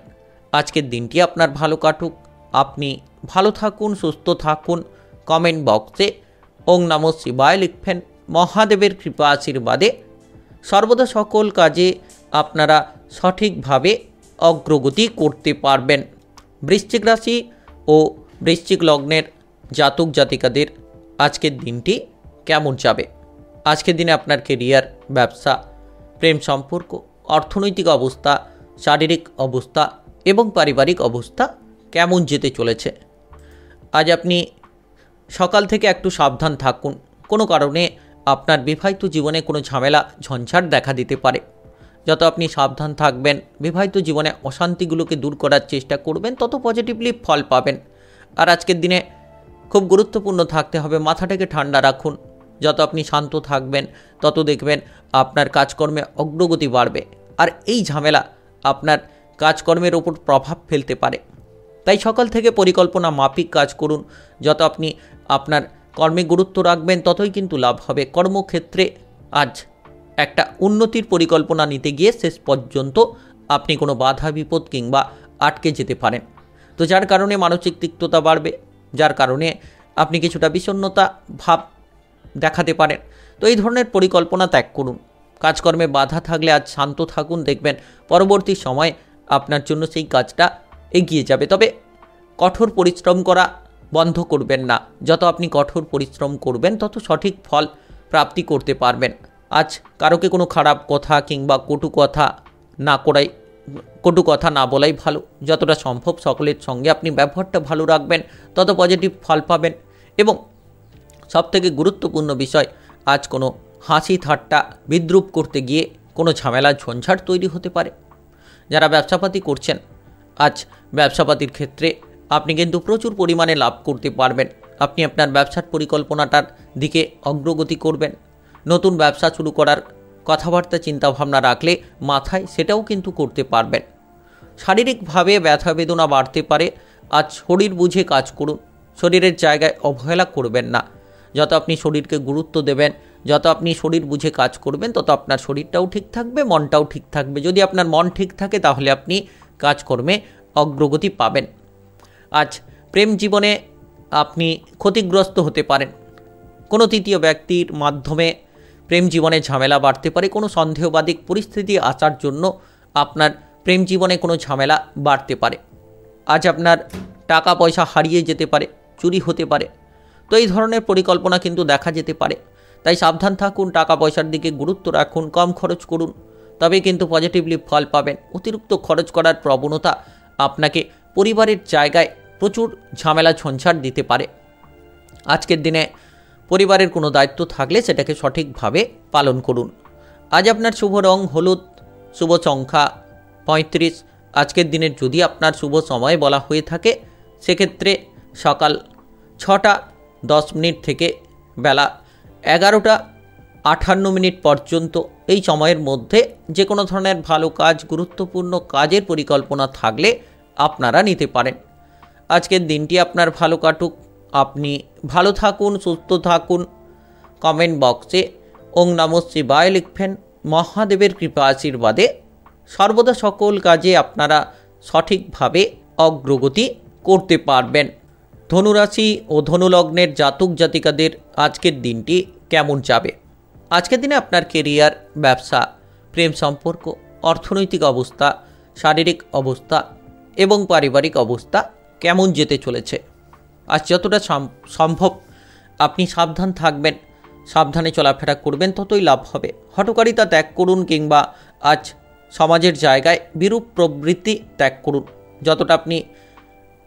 আজকের দিনটি আপনার ভালো কাটুক। আপনি ভালো থাকুন, সুস্থ থাকুন। কমেন্ট বক্সে ওং নমঃ শিবায় লিখবেন। মহাদেবের কৃপা আশীর্বাদে সর্বদা সকল কাজে আপনারা সঠিকভাবে অগ্রগতি করতে পারবেন। বৃশ্চিক রাশি ও বৃশ্চিক লগ্নের জাতক জাতিকাদের আজকের দিনটি কেমন যাবে? আজকের দিনে আপনার কেরিয়ার, ব্যবসা, প্রেম সম্পর্ক, অর্থনৈতিক অবস্থা, শারীরিক অবস্থা এবং পারিবারিক অবস্থা কেমন যেতে চলেছে? আজ আপনি সকাল থেকে একটু সাবধান থাকুন। কোনো কারণে আপনার বিবাহিত জীবনে কোনো ঝামেলা ঝঞ্ঝাট দেখা দিতে পারে। যত আপনি সাবধান থাকবেন, বিবাহিত জীবনে অশান্তিগুলোকে দূর করার চেষ্টা করবেন, তত পজিটিভলি ফল পাবেন। আর আজকের দিনে খুব গুরুত্বপূর্ণ থাকতে হবে, মাথাটাকে ঠান্ডা রাখুন। যত আপনি শান্ত থাকবেন, তত দেখবেন আপনার কাজকর্মে অগ্রগতি বাড়বে। আর এই ঝামেলা আপনার কাজকর্মের ওপর প্রভাব ফেলতে পারে। তাই সকাল থেকে পরিকল্পনা মাফিক কাজ করুন। যত আপনি আপনার কর্মে গুরুত্ব রাখবেন, ততই কিন্তু লাভ হবে। কর্মক্ষেত্রে আজ একটা উন্নতির পরিকল্পনা নিতে গিয়ে শেষ পর্যন্ত আপনি কোনো বাধা বিপদ কিংবা আটকে যেতে পারেন। তো যার কারণে মানসিক তিক্ততা বাড়বে, যার কারণে আপনি কিছুটা বিষণ্ণতা ভাব দেখাতে পারেন। তো এই ধরনের পরিকল্পনা ত্যাগ করুন। কাজকর্মে বাধা থাকলে আজ শান্ত থাকুন, দেখবেন পরবর্তী সময় আপনার জন্য সেই কাজটা এগিয়ে যাবে। তবে কঠোর পরিশ্রম করা বন্ধ করবেন না। যত আপনি কঠোর পরিশ্রম করবেন, তত সঠিক ফল প্রাপ্তি করতে পারবেন। আজ কারোকে কোনো খারাপ কথা কিংবা কটু কথা না বলাই ভালো। যতটা সম্ভব সকলের সঙ্গে আপনি ব্যবহারটা ভালো রাখবেন, তত পজিটিভ ফল পাবেন। এবং সবথেকে গুরুত্বপূর্ণ বিষয়, আজ কোনো হাসি ঠাট্টা বিদ্রূপ করতে গিয়ে কোনো ঝামেলা ঝঞ্ঝাট তৈরি হতে পারে। যারা ব্যবসাপাতি করছেন, আজ ব্যবসাপাতির ক্ষেত্রে আপনি কিন্তু প্রচুর পরিমাণে লাভ করতে পারবেন। আপনি আপনার ব্যবসার পরিকল্পনাটার দিকে অগ্রগতি করবেন। নতুন ব্যবসা শুরু করার কথাবার্তা চিন্তাভাবনা রাখলে মাথায় সেটাও কিন্তু করতে পারবেন। শারীরিকভাবে ব্যথা বেদনা বাড়তে পারে। আজ শরীর বুঝে কাজ করুন। শরীরের জায়গায় অবহেলা করবেন না। যত আপনি শরীরকে গুরুত্ব দেবেন, যত আপনি শরীর বুঝে কাজ করবেন, তত আপনার শরীরটাও ঠিক থাকবে, মনটাও ঠিক থাকবে। যদি আপনার মন ঠিক থাকে, তাহলে আপনি কাজকর্মে অগ্রগতি পাবেন। আজ প্রেম জীবনে আপনি ক্ষতিগ্রস্ত হতে পারেন। কোনো তৃতীয় ব্যক্তির মাধ্যমে প্রেম জীবনে ঝামেলা বাড়তে পারে। কোনো সন্দেহবাদিক পরিস্থিতি আসার জন্য আপনার প্রেম জীবনে কোনো ঝামেলা বাড়তে পারে। আজ আপনার টাকা পয়সা হারিয়ে যেতে পারে, চুরি হতে পারে। তো এই ধরনের পরিকল্পনা কিন্তু দেখা যেতে পারে। তাই সাবধান থাকুন, টাকা পয়সার দিকে গুরুত্ব রাখুন, কম খরচ করুন, তবে কিন্তু পজিটিভলি ফল পাবেন। অতিরিক্ত খরচ করার প্রবণতা আপনাকে পরিবারের জায়গায় প্রচুর ঝামেলা ঝঞ্ঝাট দিতে পারে। আজকের দিনে পরিবারের কোনো দায়িত্ব থাকলে সেটাকে সঠিকভাবে পালন করুন। আজ আপনার শুভ রং হলুদ, শুভ সংখ্যা 35। আজকের দিনের যদি আপনার শুভ সময় বলা হয়ে থাকে, সেক্ষেত্রে সকাল 6টা 10 মিনিট থেকে বেলা 11টা 58 পর্যন্ত এই সময়ের মধ্যে যে কোনো ধরনের ভালো কাজ, গুরুত্বপূর্ণ কাজের পরিকল্পনা থাকলে আপনারা নিতে পারেন। আজকের দিনটি আপনার ভালো কাটুক, আপনি ভালো থাকুন, সুস্থ থাকুন। কমেন্ট বক্সে ওং নমঃ শিবায় লিখবেন। মহাদেবের কৃপা আশীর্বাদে সর্বদা সকল কাজে আপনারা সঠিকভাবে অগ্রগতি করতে পারবেন। ধনুরাশি ও ধনুলগ্নের জাতক জাতিকাদের আজকের দিনটি কেমন যাবে? আজকের দিনে আপনার কেরিয়ার, ব্যবসা, প্রেম সম্পর্ক, অর্থনৈতিক অবস্থা, শারীরিক অবস্থা এবং পারিবারিক অবস্থা কেমন যেতে চলেছে? আজ যতটা সম্ভব আপনি সাবধান থাকবেন, সাবধানে চলাফেরা করবেন, ততই লাভ হবে। হঠকারিতা ত্যাগ করুন, কিংবা আজ সমাজের জায়গায় বিরূপ প্রবৃত্তি ত্যাগ করুন। যতটা আপনি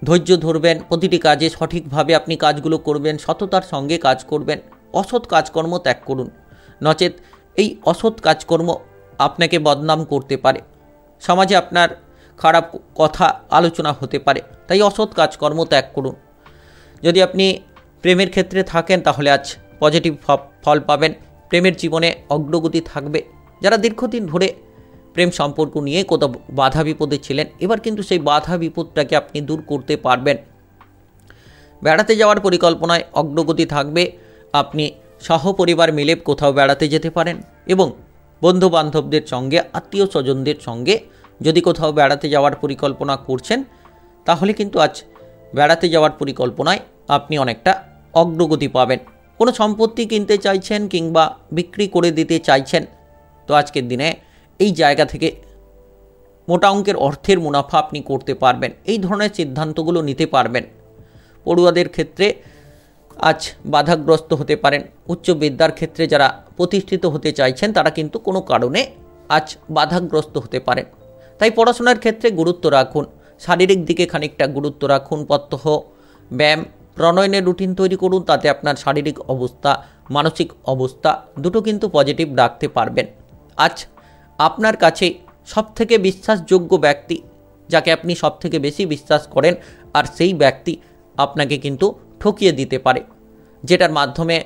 ধৈর্য ধরবেন, প্রতিটি কাজে সঠিকভাবে আপনি কাজগুলো করবেন, সততার সঙ্গে কাজ করবেন, অসৎ কাজকর্ম ত্যাগ করুন। নচেত এই অসৎ কাজকর্ম আপনাকে বদনাম করতে পারে, সমাজে আপনার খারাপ কথা আলোচনা হতে পারে। তাই অসৎ কাজকর্ম ত্যাগ করুন। যদি আপনি প্রেমের ক্ষেত্রে থাকেন তাহলে আজ পজিটিভ ফল পাবেন, প্রেমের জীবনে অগ্রগতি থাকবে। যারা দীর্ঘদিন ধরে প্রেম সম্পর্ক নিয়ে কোথাও বাধা বিপদে ছিলেন, এবার কিন্তু সেই বাধা বিপদটাকে আপনি দূর করতে পারবেন। বেড়াতে যাওয়ার পরিকল্পনায় অগ্রগতি থাকবে। আপনি সহপরিবার মিলে কোথাও বেড়াতে যেতে পারেন এবং বন্ধু বান্ধবদের সঙ্গে, আত্মীয় স্বজনদের সঙ্গে যদি কোথাও বেড়াতে যাওয়ার পরিকল্পনা করছেন, তাহলে কিন্তু আজ বেড়াতে যাওয়ার পরিকল্পনায় আপনি অনেকটা অগ্রগতি পাবেন। কোনো সম্পত্তি কিনতে চাইছেন কিংবা বিক্রি করে দিতে চাইছেন, তো আজকের দিনে এই জায়গা থেকে মোটা অঙ্কের অর্থের মুনাফা আপনি করতে পারবেন। এই ধরনের সিদ্ধান্তগুলো নিতে পারবেন। পড়ুয়াদের ক্ষেত্রে আজ বাধাগ্রস্ত হতে পারেন। উচ্চ বিদ্যার ক্ষেত্রে যারা প্রতিষ্ঠিত হতে চাইছেন, তারা কিন্তু কোনো কারণে আজ বাধাগ্রস্ত হতে পারেন। তাই পড়াশোনার ক্ষেত্রে গুরুত্ব রাখুন, শারীরিক দিকে খানিকটা গুরুত্ব রাখুন। প্রত্যহ ব্যায়াম, প্রণয়নের রুটিন তৈরি করুন, তাতে আপনার শারীরিক অবস্থা, মানসিক অবস্থা দুটো কিন্তু পজিটিভ রাখতে পারবেন। আজ আপনার কাছে সবথেকে বিশ্বাসযোগ্য ব্যক্তি, যাকে আপনি সবথেকে বেশি বিশ্বাস করেন, আর সেই ব্যক্তি আপনাকে কিন্তু ঠকিয়ে দিতে পারে, যেটার মাধ্যমে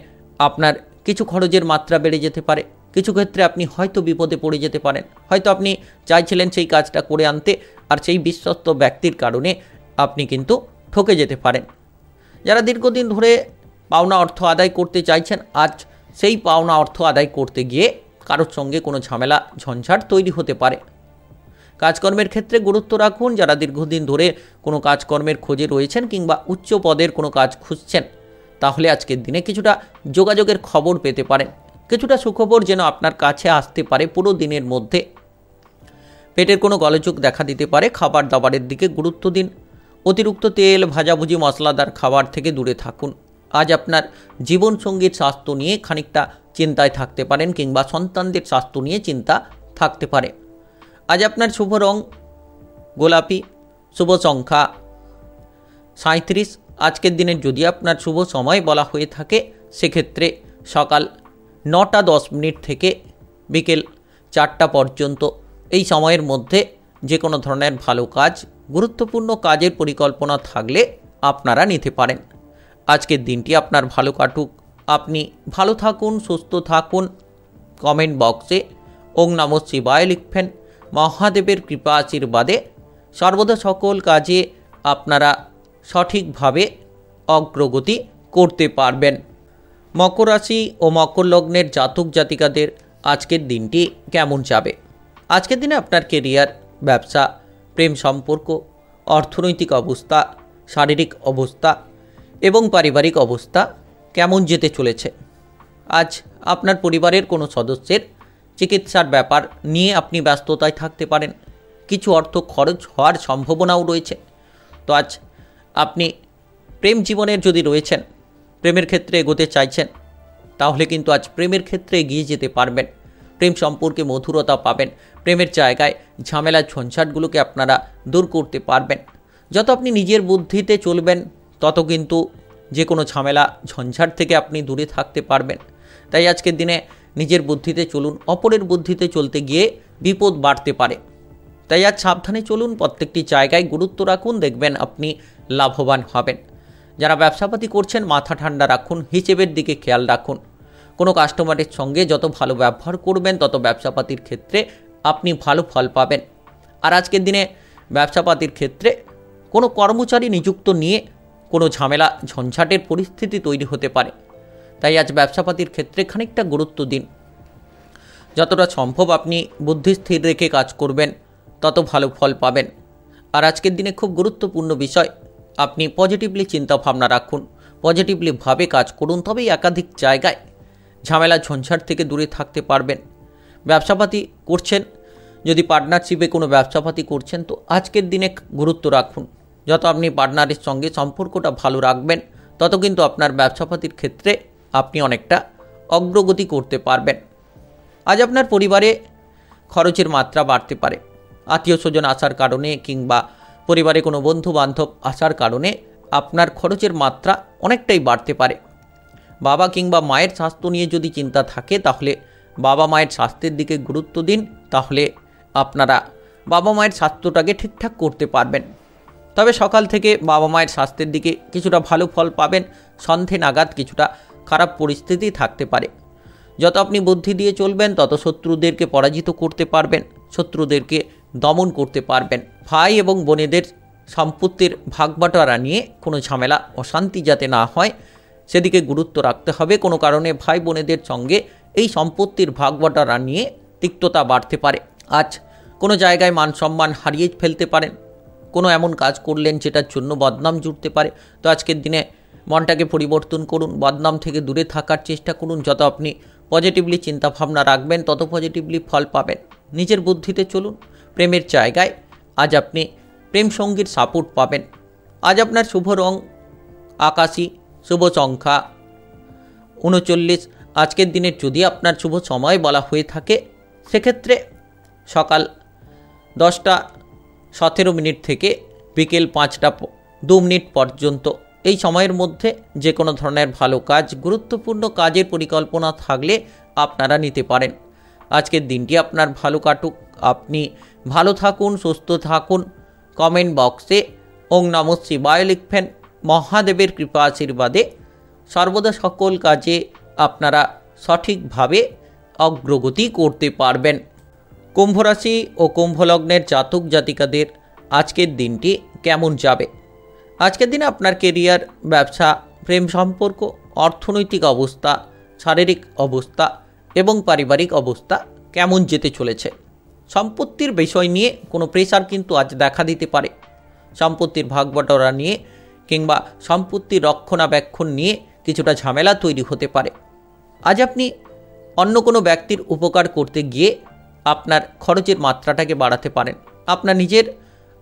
আপনার কিছু খরচের মাত্রা বেড়ে যেতে পারে। কিছু ক্ষেত্রে আপনি হয়তো বিপদে পড়ে যেতে পারেন। হয়তো আপনি চাইছিলেন সেই কাজটা করে আনতে, আর সেই বিশ্বস্ত ব্যক্তির কারণে আপনি কিন্তু ঠকে যেতে পারেন। যারা দীর্ঘদিন ধরে পাওনা অর্থ আদায় করতে চাইছেন, আজ সেই পাওনা অর্থ আদায় করতে গিয়ে কারোর সঙ্গে কোনো ঝামেলা ঝঞ্ঝাট তৈরি হতে পারে। কাজকর্মের ক্ষেত্রে গুরুত্ব রাখুন। যারা দীর্ঘদিন ধরে কোনো কাজকর্মের খোঁজে রয়েছেন কিংবা উচ্চ পদের কোনো কাজ খুঁজছেন, তাহলে আজকের দিনে কিছুটা যোগাযোগের খবর পেতে পারেন। কিছুটা সুখবর যেন আপনার কাছে আসতে পারে পুরো দিনের মধ্যে। পেটের কোনো গোলযোগ দেখা দিতে পারে। খাবার দাবারের দিকে গুরুত্ব দিন। অতিরিক্ত তেল, ভাজাভুজি, মশলাদার খাবার থেকে দূরে থাকুন। আজ আপনার জীবনসঙ্গীর স্বাস্থ্য নিয়ে খানিকটা চিন্তায় থাকতে পারেন, কিংবা সন্তানদের স্বাস্থ্য নিয়ে চিন্তা থাকতে পারে। আজ আপনার শুভ রং গোলাপি, শুভ সংখ্যা 37। আজকের দিনের যদি আপনার শুভ সময় বলা হয়ে থাকে, সেক্ষেত্রে সকাল 9টা 10 থেকে বিকেল 4টা পর্যন্ত। এই সময়ের মধ্যে যে কোনো ধরনের ভালো কাজ, গুরুত্বপূর্ণ কাজের পরিকল্পনা থাকলে আপনারা নিতে পারেন। আজকের দিনটি আপনার ভালো কাটুক, আপনি ভালো থাকুন, সুস্থ থাকুন। কমেন্ট বক্সে ওং নমঃ শিবায় লিখবেন। মহাদেবের কৃপা আশীর্বাদে সর্বদা সকল কাজে আপনারা সঠিকভাবে অগ্রগতি করতে পারবেন। মকর রাশি ও মকর লগ্নের জাতক জাতিকাদের আজকের দিনটি কেমন যাবে? আজকের দিনে আপনার কেরিয়ার, ব্যবসা, প্রেম সম্পর্ক, অর্থনৈতিক অবস্থা, শারীরিক অবস্থা এবং পারিবারিক অবস্থা কেমন যেতে চলেছে? আজ আপনার পরিবারের কোনো সদস্যের চিকিৎসার ব্যাপার নিয়ে আপনি ব্যস্ততায় থাকতে পারেন। কিছু অর্থ খরচ হওয়ার সম্ভাবনাও রয়েছে। তো আজ আপনি প্রেম জীবনের যদি রয়েছেন, প্রেমের ক্ষেত্রে এগোতে চাইছেন, তাহলে কিন্তু আজ প্রেমের ক্ষেত্রে এগিয়ে যেতে পারবেন। প্রেম সম্পর্কে মধুরতা পাবেন। প্রেমের জায়গায় ঝামেলা ঝঞ্ঝাটগুলোকে আপনারা দূর করতে পারবেন। যত আপনি নিজের বুদ্ধিতে চলবেন, তত কিন্তু যে কোনো ঝামেলা ঝঞ্ঝাট থেকে আপনি দূরে থাকতে পারবেন। তাই আজকের দিনে নিজের বুদ্ধিতে চলুন। অপরের বুদ্ধিতে চলতে গিয়ে বিপদ বাড়তে পারে। তাই আজ সাবধানে চলুন, প্রত্যেকটি জায়গায় গুরুত্ব রাখুন, দেখবেন আপনি লাভবান হবেন। যারা ব্যবসাপাতি করছেন, মাথা ঠান্ডা রাখুন, হিসেবের দিকে খেয়াল রাখুন। কোনো কাস্টমারের সঙ্গে যত ভালো ব্যবহার করবেন তত ব্যবসাপাতির ক্ষেত্রে আপনি ভালো ফল পাবেন। আর আজকের দিনে ব্যবসাপাতির ক্ষেত্রে কোনো কর্মচারী নিযুক্ত নিয়ে কোনো ঝামেলা ঝঞ্ঝাটের পরিস্থিতি তৈরি হতে পারে। তাই আজ ব্যবসাপাতির ক্ষেত্রে খানিকটা গুরুত্ব দিন। যতটা সম্ভব আপনি বুদ্ধি স্থির রেখে কাজ করবেন তত ভালো ফল পাবেন। আর আজকের দিনে খুব গুরুত্বপূর্ণ বিষয়, আপনি পজিটিভলি চিন্তাভাবনা রাখুন, পজিটিভলি ভাবে কাজ করুন, তবেই একাধিক জায়গায় ঝামেলা ঝঞ্ঝাট থেকে দূরে থাকতে পারবেন। ব্যবসাপাতি করছেন, যদি পার্টনারশিপে কোনো ব্যবসাপাতি করছেন তো আজকের দিনে গুরুত্ব রাখুন। যত আপনি পার্টনারের সঙ্গে সম্পর্কটা ভালো রাখবেন তত কিন্তু আপনার ব্যবসাপাতির ক্ষেত্রে আপনি অনেকটা অগ্রগতি করতে পারবেন। আজ আপনার পরিবারে খরচের মাত্রা বাড়তে পারে। আত্মীয় স্বজন আসার কারণে কিংবা পরিবারে কোনো বন্ধু বান্ধব আসার কারণে আপনার খরচের মাত্রা অনেকটাই বাড়তে পারে। বাবা কিংবা মায়ের স্বাস্থ্য নিয়ে যদি চিন্তা থাকে তাহলে বাবা মায়ের স্বাস্থ্যের দিকে গুরুত্ব দিন, তাহলে আপনারা বাবা মায়ের স্বাস্থ্যটাকে ঠিকঠাক করতে পারবেন। তবে সকাল থেকে বাবা মায়ের স্বাস্থ্যের দিকে কিছুটা ভালো ফল পাবেন, সন্ধে নাগাদ কিছুটা খারাপ পরিস্থিতি থাকতে পারে। যত আপনি বুদ্ধি দিয়ে চলবেন তত শত্রুদেরকে পরাজিত করতে পারবেন, শত্রুদেরকে দমন করতে পারবেন। ভাই এবং বোনেদের সম্পত্তির ভাগবাটোয়ারা নিয়ে কোনো ঝামেলা অশান্তি যাতে না হয় সেদিকে গুরুত্ব রাখতে হবে। কোনো কারণে ভাই বোনেদের সঙ্গে এই সম্পত্তির ভাগবাটোয়ারা নিয়ে তিক্ততা বাড়তে পারে। আজ কোনো জায়গায় মান সম্মান হারিয়ে ফেলতে পারেন, কোনো এমন কাজ করলেন যেটার জন্য বদনাম জুড়তে পারে। তো আজকের দিনে মনটাকে পরিবর্তন করুন, বদনাম থেকে দূরে থাকার চেষ্টা করুন। যত আপনি পজিটিভলি চিন্তাভাবনা রাখবেন তত পজিটিভলি ফল পাবেন। নিজের বুদ্ধিতে চলুন। প্রেমের জায়গায় আজ আপনি প্রেম সঙ্গীর সাপোর্ট পাবেন। আজ আপনার শুভ রং আকাশী, শুভ সংখ্যা 39। আজকের দিনের যদি আপনার শুভ সময় বলা হয়ে থাকে সেক্ষেত্রে সকাল 10:17 থেকে বিকেল 5:02 পর্যন্ত। এই সময়ের মধ্যে যে কোনো ধরনের ভালো কাজ, গুরুত্বপূর্ণ কাজের পরিকল্পনা থাকলে আপনারা নিতে পারেন। আজকের দিনটি আপনার ভালো কাটুক, আপনি ভালো থাকুন, সুস্থ থাকুন। কমেন্ট বক্সে ওং নমঃ শিবায় লিখবেন। মহাদেবের কৃপা আশীর্বাদে সর্বদা সকল কাজে আপনারা সঠিকভাবে অগ্রগতি করতে পারবেন। কুম্ভ রাশি ও কুম্ভ লগ্নের জাতক জাতিকাদের আজকের দিনটি কেমন যাবে? আজকের দিনে আপনার কেরিয়ার, ব্যবসা, প্রেম সম্পর্ক, অর্থনৈতিক অবস্থা, শারীরিক অবস্থা এবং পারিবারিক অবস্থা কেমন যেতে চলেছে? সম্পত্তির বিষয় নিয়ে কোনো প্রেশার কিন্তু আজ দেখা দিতে পারে। সম্পত্তির ভাগবাটোয়ারা নিয়ে কিংবা সম্পত্তির রক্ষণাবেক্ষণ নিয়ে কিছুটা ঝামেলা তৈরি হতে পারে। আজ আপনি অন্য কোনো ব্যক্তির উপকার করতে গিয়ে আপনার খরচের মাত্রাটাকে বাড়াতে পারেন। আপনার নিজের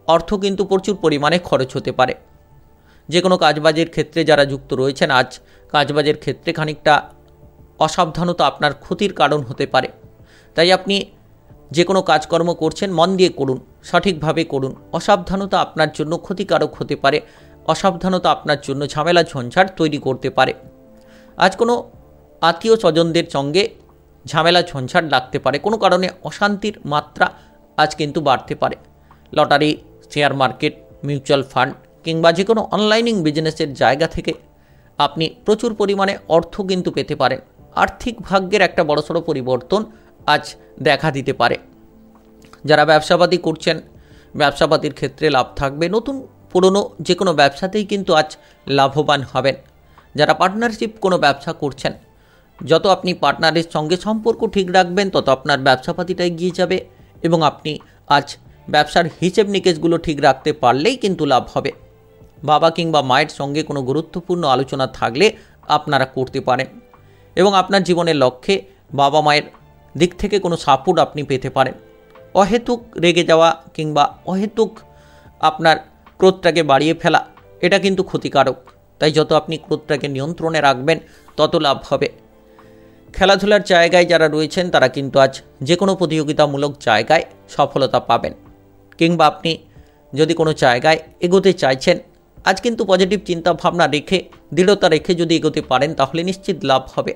অর্থ কিন্তু প্রচুর পরিমাণে খরচ হতে পারে। যে কোনো কাজবাজের ক্ষেত্রে যারা যুক্ত রয়েছেন আজ কাজবাজের ক্ষেত্রে খানিকটা অসাবধানতা আপনার ক্ষতির কারণ হতে পারে। তাই আপনি যে কোনো কাজকর্ম করছেন মন দিয়ে করুন, সঠিকভাবে করুন। অসাবধানতা আপনার জন্য ক্ষতিকারক হতে পারে, অসাবধানতা আপনার জন্য ঝামেলা ঝঞ্ঝাট তৈরি করতে পারে। আজ কোনো আত্মীয় স্বজনদের সঙ্গে ঝামেলা ঝঞ্ঝাট লাগতে পারে, কোনো কারণে অশান্তির মাত্রা আজ কিন্তু বাড়তে পারে। Lottery, share market, mutual fund কিংবা যে কোনো অনলাইনিং বিজনেসের জায়গা থেকে আপনি প্রচুর পরিমাণে অর্থ কিন্তু পেতে পারেন। আর্থিক ভাগ্যের একটা বড়সড় পরিবর্তন আজ দেখা দিতে পারে। যারা ব্যবসাপাতি করছেন ব্যবসাপাতির ক্ষেত্রে লাভ থাকবে। নতুন পুরনো যে কোনো ব্যবসাতেই কিন্তু আজ লাভবান হবেন। যারা পার্টনারশিপ কোনো ব্যবসা করছেন, যত আপনি পার্টনারের সঙ্গে সম্পর্ক ঠিক রাখবেন তত আপনার ব্যবসাপাতিটা এগিয়ে যাবে এবং আপনি আজ ব্যবসার হিসেব নিকেশগুলো ঠিক রাখতে পারলেই কিন্তু লাভ হবে। বাবা কিংবা মায়ের সঙ্গে কোনো গুরুত্বপূর্ণ আলোচনা থাকলে আপনারা করতে পারেন এবং আপনার জীবনের লক্ষ্যে বাবা মায়ের দিক থেকে কোনো সাপোর্ট আপনি পেতে পারেন। অহেতুক রেগে যাওয়া কিংবা অহেতুক আপনার ক্রোধটাকে বাড়িয়ে ফেলা এটা কিন্তু ক্ষতিকারক। তাই যত আপনি ক্রোধটাকে নিয়ন্ত্রণে রাখবেন তত লাভ হবে। খেলাধুলার জায়গায় যারা রয়েছেন তারা কিন্তু আজ যে কোনো প্রতিযোগিতামূলক জায়গায় সফলতা পাবেন। কিংবা আপনি যদি কোনো জায়গায় এগোতে চাইছেন আজ কিন্তু পজিটিভ চিন্তা ভাবনা রেখে, দৃঢ়তা রেখে যদি এগোতে পারেন তাহলে নিশ্চিত লাভ হবে।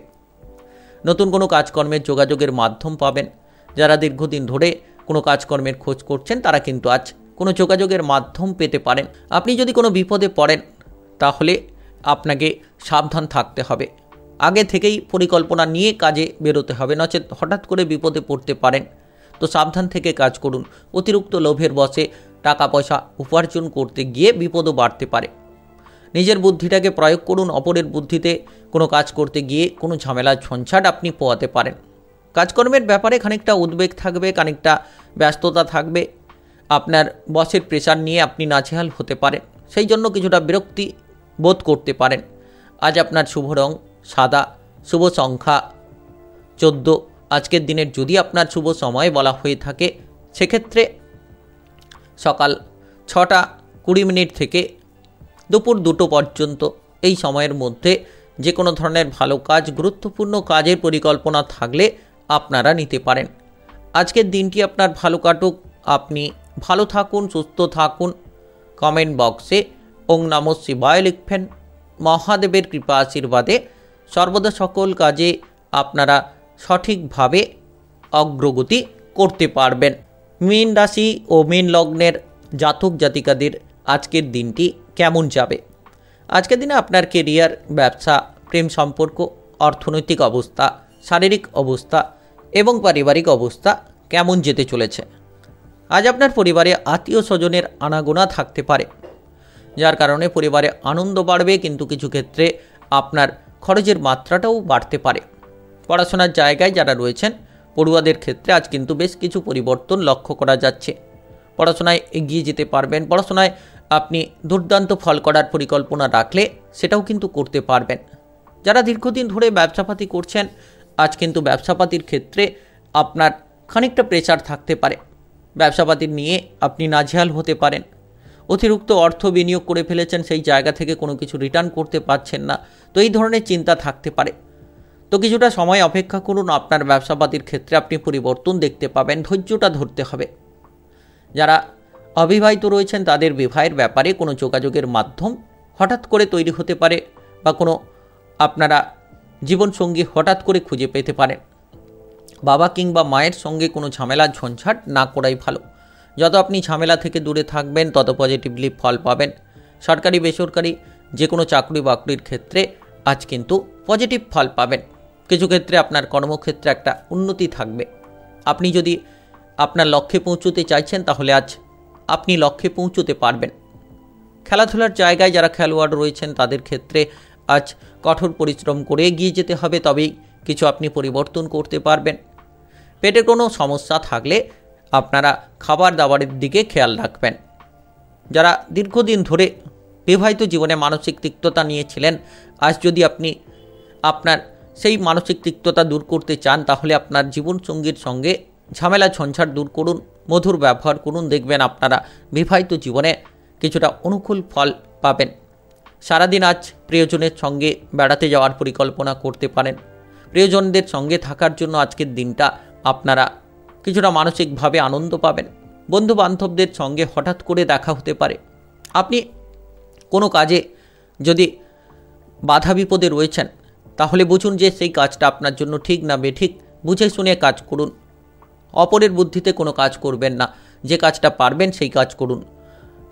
নতুন কোনো কাজকর্মের যোগাযোগের মাধ্যম পাবেন। যারা দীর্ঘদিন ধরে কোনো কাজকর্মের খোঁজ করছেন তারা কিন্তু আজ কোনো যোগাযোগের মাধ্যম পেতে পারেন। আপনি যদি কোনো বিপদে পড়েন তাহলে আপনাকে সাবধান থাকতে হবে। আগে থেকেই পরিকল্পনা নিয়ে কাজে বেরোতে হবে, নচেত হঠাৎ করে বিপদে পড়তে পারেন। তো সাবধান থেকে কাজ করুন। অতিরিক্ত লোভের বশে টাকা পয়সা উপার্জন করতে গিয়ে বিপদও বাড়তে পারে। নিজের বুদ্ধিটাকে প্রয়োগ করুন, অপরের বুদ্ধিতে কোনো কাজ করতে গিয়ে কোনো ঝামেলা ঝঞ্ঝাট আপনি পোয়াতে পারেন। কাজকর্মের ব্যাপারে খানিকটা উদ্বেগ থাকবে, খানিকটা ব্যস্ততা থাকবে। আপনার বসের প্রেশার নিয়ে আপনি নাজেহাল হতে পারেন, সেই জন্য কিছুটা বিরক্তি বোধ করতে পারেন। আজ আপনার শুভ রং সাদা, শুভ সংখ্যা 14। আজকের দিনের যদি আপনার শুভ সময় বলা হয়ে থাকে সেক্ষেত্রে সকাল 6টা 20 থেকে দুপুর 2টো পর্যন্ত। এই সময়ের মধ্যে যে কোনো ধরনের ভালো কাজ, গুরুত্বপূর্ণ কাজের পরিকল্পনা থাকলে আপনারা নিতে পারেন। আজকের দিনটি আপনার ভালো কাটুক, আপনি ভালো থাকুন, সুস্থ থাকুন। কমেন্ট বক্সে ওং নমঃ শিবায় লিখবেন। মহাদেবের কৃপা আশীর্বাদে সর্বদা সকল কাজে আপনারা সঠিকভাবে অগ্রগতি করতে পারবেন। মীন রাশি ও মীন লগ্নের জাতক জাতিকাদের আজকের দিনটি কেমন যাবে? আজকের দিনে আপনার কেরিয়ার, ব্যবসা, প্রেম সম্পর্ক, অর্থনৈতিক অবস্থা, শারীরিক অবস্থা এবং পারিবারিক অবস্থা কেমন যেতে চলেছে? আজ আপনার পরিবারে আত্মীয় স্বজনের আনাগোনা থাকতে পারে, যার কারণে পরিবারে আনন্দ বাড়বে, কিন্তু কিছু ক্ষেত্রে আপনার খরচের মাত্রাটাও বাড়তে পারে। পড়াশোনার জায়গায় যারা রয়েছেন পড়ুয়াদের ক্ষেত্রে আজ কিন্তু বেশ কিছু পরিবর্তন লক্ষ্য করা যাচ্ছে। পড়াশোনায় এগিয়ে যেতে পারবেন। পড়াশোনায় আপনি দুর্দান্ত ফল করার পরিকল্পনা রাখলে সেটাও কিন্তু করতে পারবেন। যারা দীর্ঘদিন ধরে ব্যবসাপাতি করছেন আজ কিন্তু ব্যবসাপাতির ক্ষেত্রে আপনার খানিকটা প্রেসার থাকতে পারে। ব্যবসাপাতি নিয়ে আপনি নাজেহাল হতে পারেন। অতিরিক্ত অর্থ বিনিয়োগ করে ফেলেছেন, সেই জায়গা থেকে কোনো কিছু রিটার্ন করতে পারছেন না, তো এই ধরনের চিন্তা থাকতে পারে। তো কিছুটা সময় অপেক্ষা করুন, আপনার ব্যবসাপাতির ক্ষেত্রে আপনি পরিবর্তন দেখতে পাবেন। ধৈর্যটা ধরতে হবে। যারা অবিবাহিত রয়েছেন তাদের বিবাহের ব্যাপারে কোনো যোগাযোগের মাধ্যম হঠাৎ করে তৈরি হতে পারে, বা কোনো আপনারা জীবনসঙ্গী হঠাৎ করে খুঁজে পেতে পারেন। বাবা কিংবা মায়ের সঙ্গে কোনো ঝামেলা ঝঞ্ঝাট না করাই ভালো। যত আপনি ঝামেলা থেকে দূরে থাকবেন তত পজিটিভলি ফল পাবেন। সরকারি বেসরকারি যে কোনো চাকরি বাকরির ক্ষেত্রে আজ কিন্তু পজিটিভ ফল পাবেন। কিছু ক্ষেত্রে আপনার কর্মক্ষেত্রে একটা উন্নতি থাকবে। আপনি যদি আপনার লক্ষ্যে পৌঁছতে চাইছেন তাহলে আজ আপনি লক্ষ্যে পৌঁছতে পারবেন। খেলাধুলার জায়গায় যারা খেলোয়াড় রয়েছেন তাদের ক্ষেত্রে আজ কঠোর পরিশ্রম করে এগিয়ে যেতে হবে, তবেই কিছু আপনি পরিবর্তন করতে পারবেন। পেটে কোনো সমস্যা থাকলে আপনারা খাবার দাবারের দিকে খেয়াল রাখবেন। যারা দীর্ঘদিন ধরে বিবাহিত জীবনে মানসিক তিক্ততা নিয়েছিলেন, আজ যদি আপনি আপনার সেই মানসিক তিক্ততা দূর করতে চান তাহলে আপনার জীবনসঙ্গীর সঙ্গে ঝামেলা ঝঞ্ঝাট দূর করুন, মধুর ব্যবহার করুন। দেখবেন আপনারা বিবাহিত জীবনে কিছুটা অনুকূল ফল পাবেন। সারাদিন আজ প্রিয়জনের সঙ্গে বেড়াতে যাওয়ার পরিকল্পনা করতে পারেন। প্রিয়জনদের সঙ্গে থাকার জন্য আজকের দিনটা আপনারা কিছুটা মানসিকভাবে আনন্দ পাবেন। বন্ধু বান্ধবদের সঙ্গে হঠাৎ করে দেখা হতে পারে। আপনি কোনো কাজে যদি বাধা বিপদে রয়েছেন তাহলে বুঝুন যে সেই কাজটা আপনার জন্য ঠিক না বেঠিক, বুঝে শুনে কাজ করুন। অপরের বুদ্ধিতে কোনো কাজ করবেন না, যে কাজটা পারবেন সেই কাজ করুন।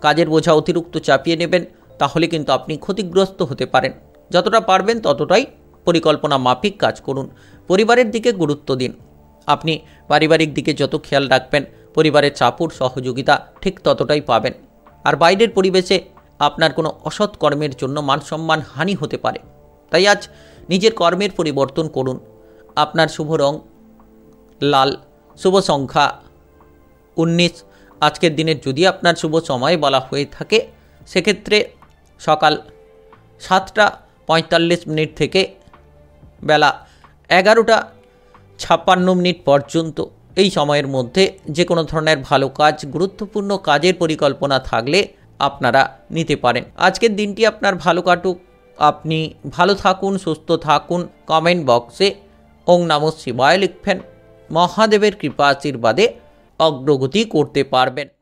কাজের বোঝা অতিরিক্ত চাপিয়ে নেবেন তাহলে কিন্তু আপনি ক্ষতিগ্রস্ত হতে পারেন। যতটা পারবেন ততটাই পরিকল্পনা মাফিক কাজ করুন। পরিবারের দিকে গুরুত্ব দিন। আপনি পারিবারিক দিকে যত খেয়াল রাখবেন পরিবারের সাপোর্ট সহযোগিতা ঠিক ততটাই পাবেন। আর বাইরের পরিবেশে আপনার কোনো অসৎ কর্মের জন্য মানসম্মান হানি হতে পারে। তাই আজ নিজের কর্মের পরিবর্তন করুন। আপনার শুভ রং লাল, শুভ সংখ্যা 19। আজকের দিনের যদি আপনার শুভ সময় বলা হয়ে থাকে সেক্ষেত্রে সকাল 7টা 45 থেকে বেলা 11টা 56 পর্যন্ত। এই সময়ের মধ্যে যে কোনো ধরনের ভালো কাজ, গুরুত্বপূর্ণ কাজের পরিকল্পনা থাকলে আপনারা নিতে পারেন। আজকের দিনটি আপনার ভালো কাটুক, আপনি ভালো থাকুন, সুস্থ থাকুন। কমেন্ট বক্সে ওং নমঃ শিবায় লিখবেন। মহাদেবের কৃপা আশীর্বাদে অগ্রগতি করতে পারবেন।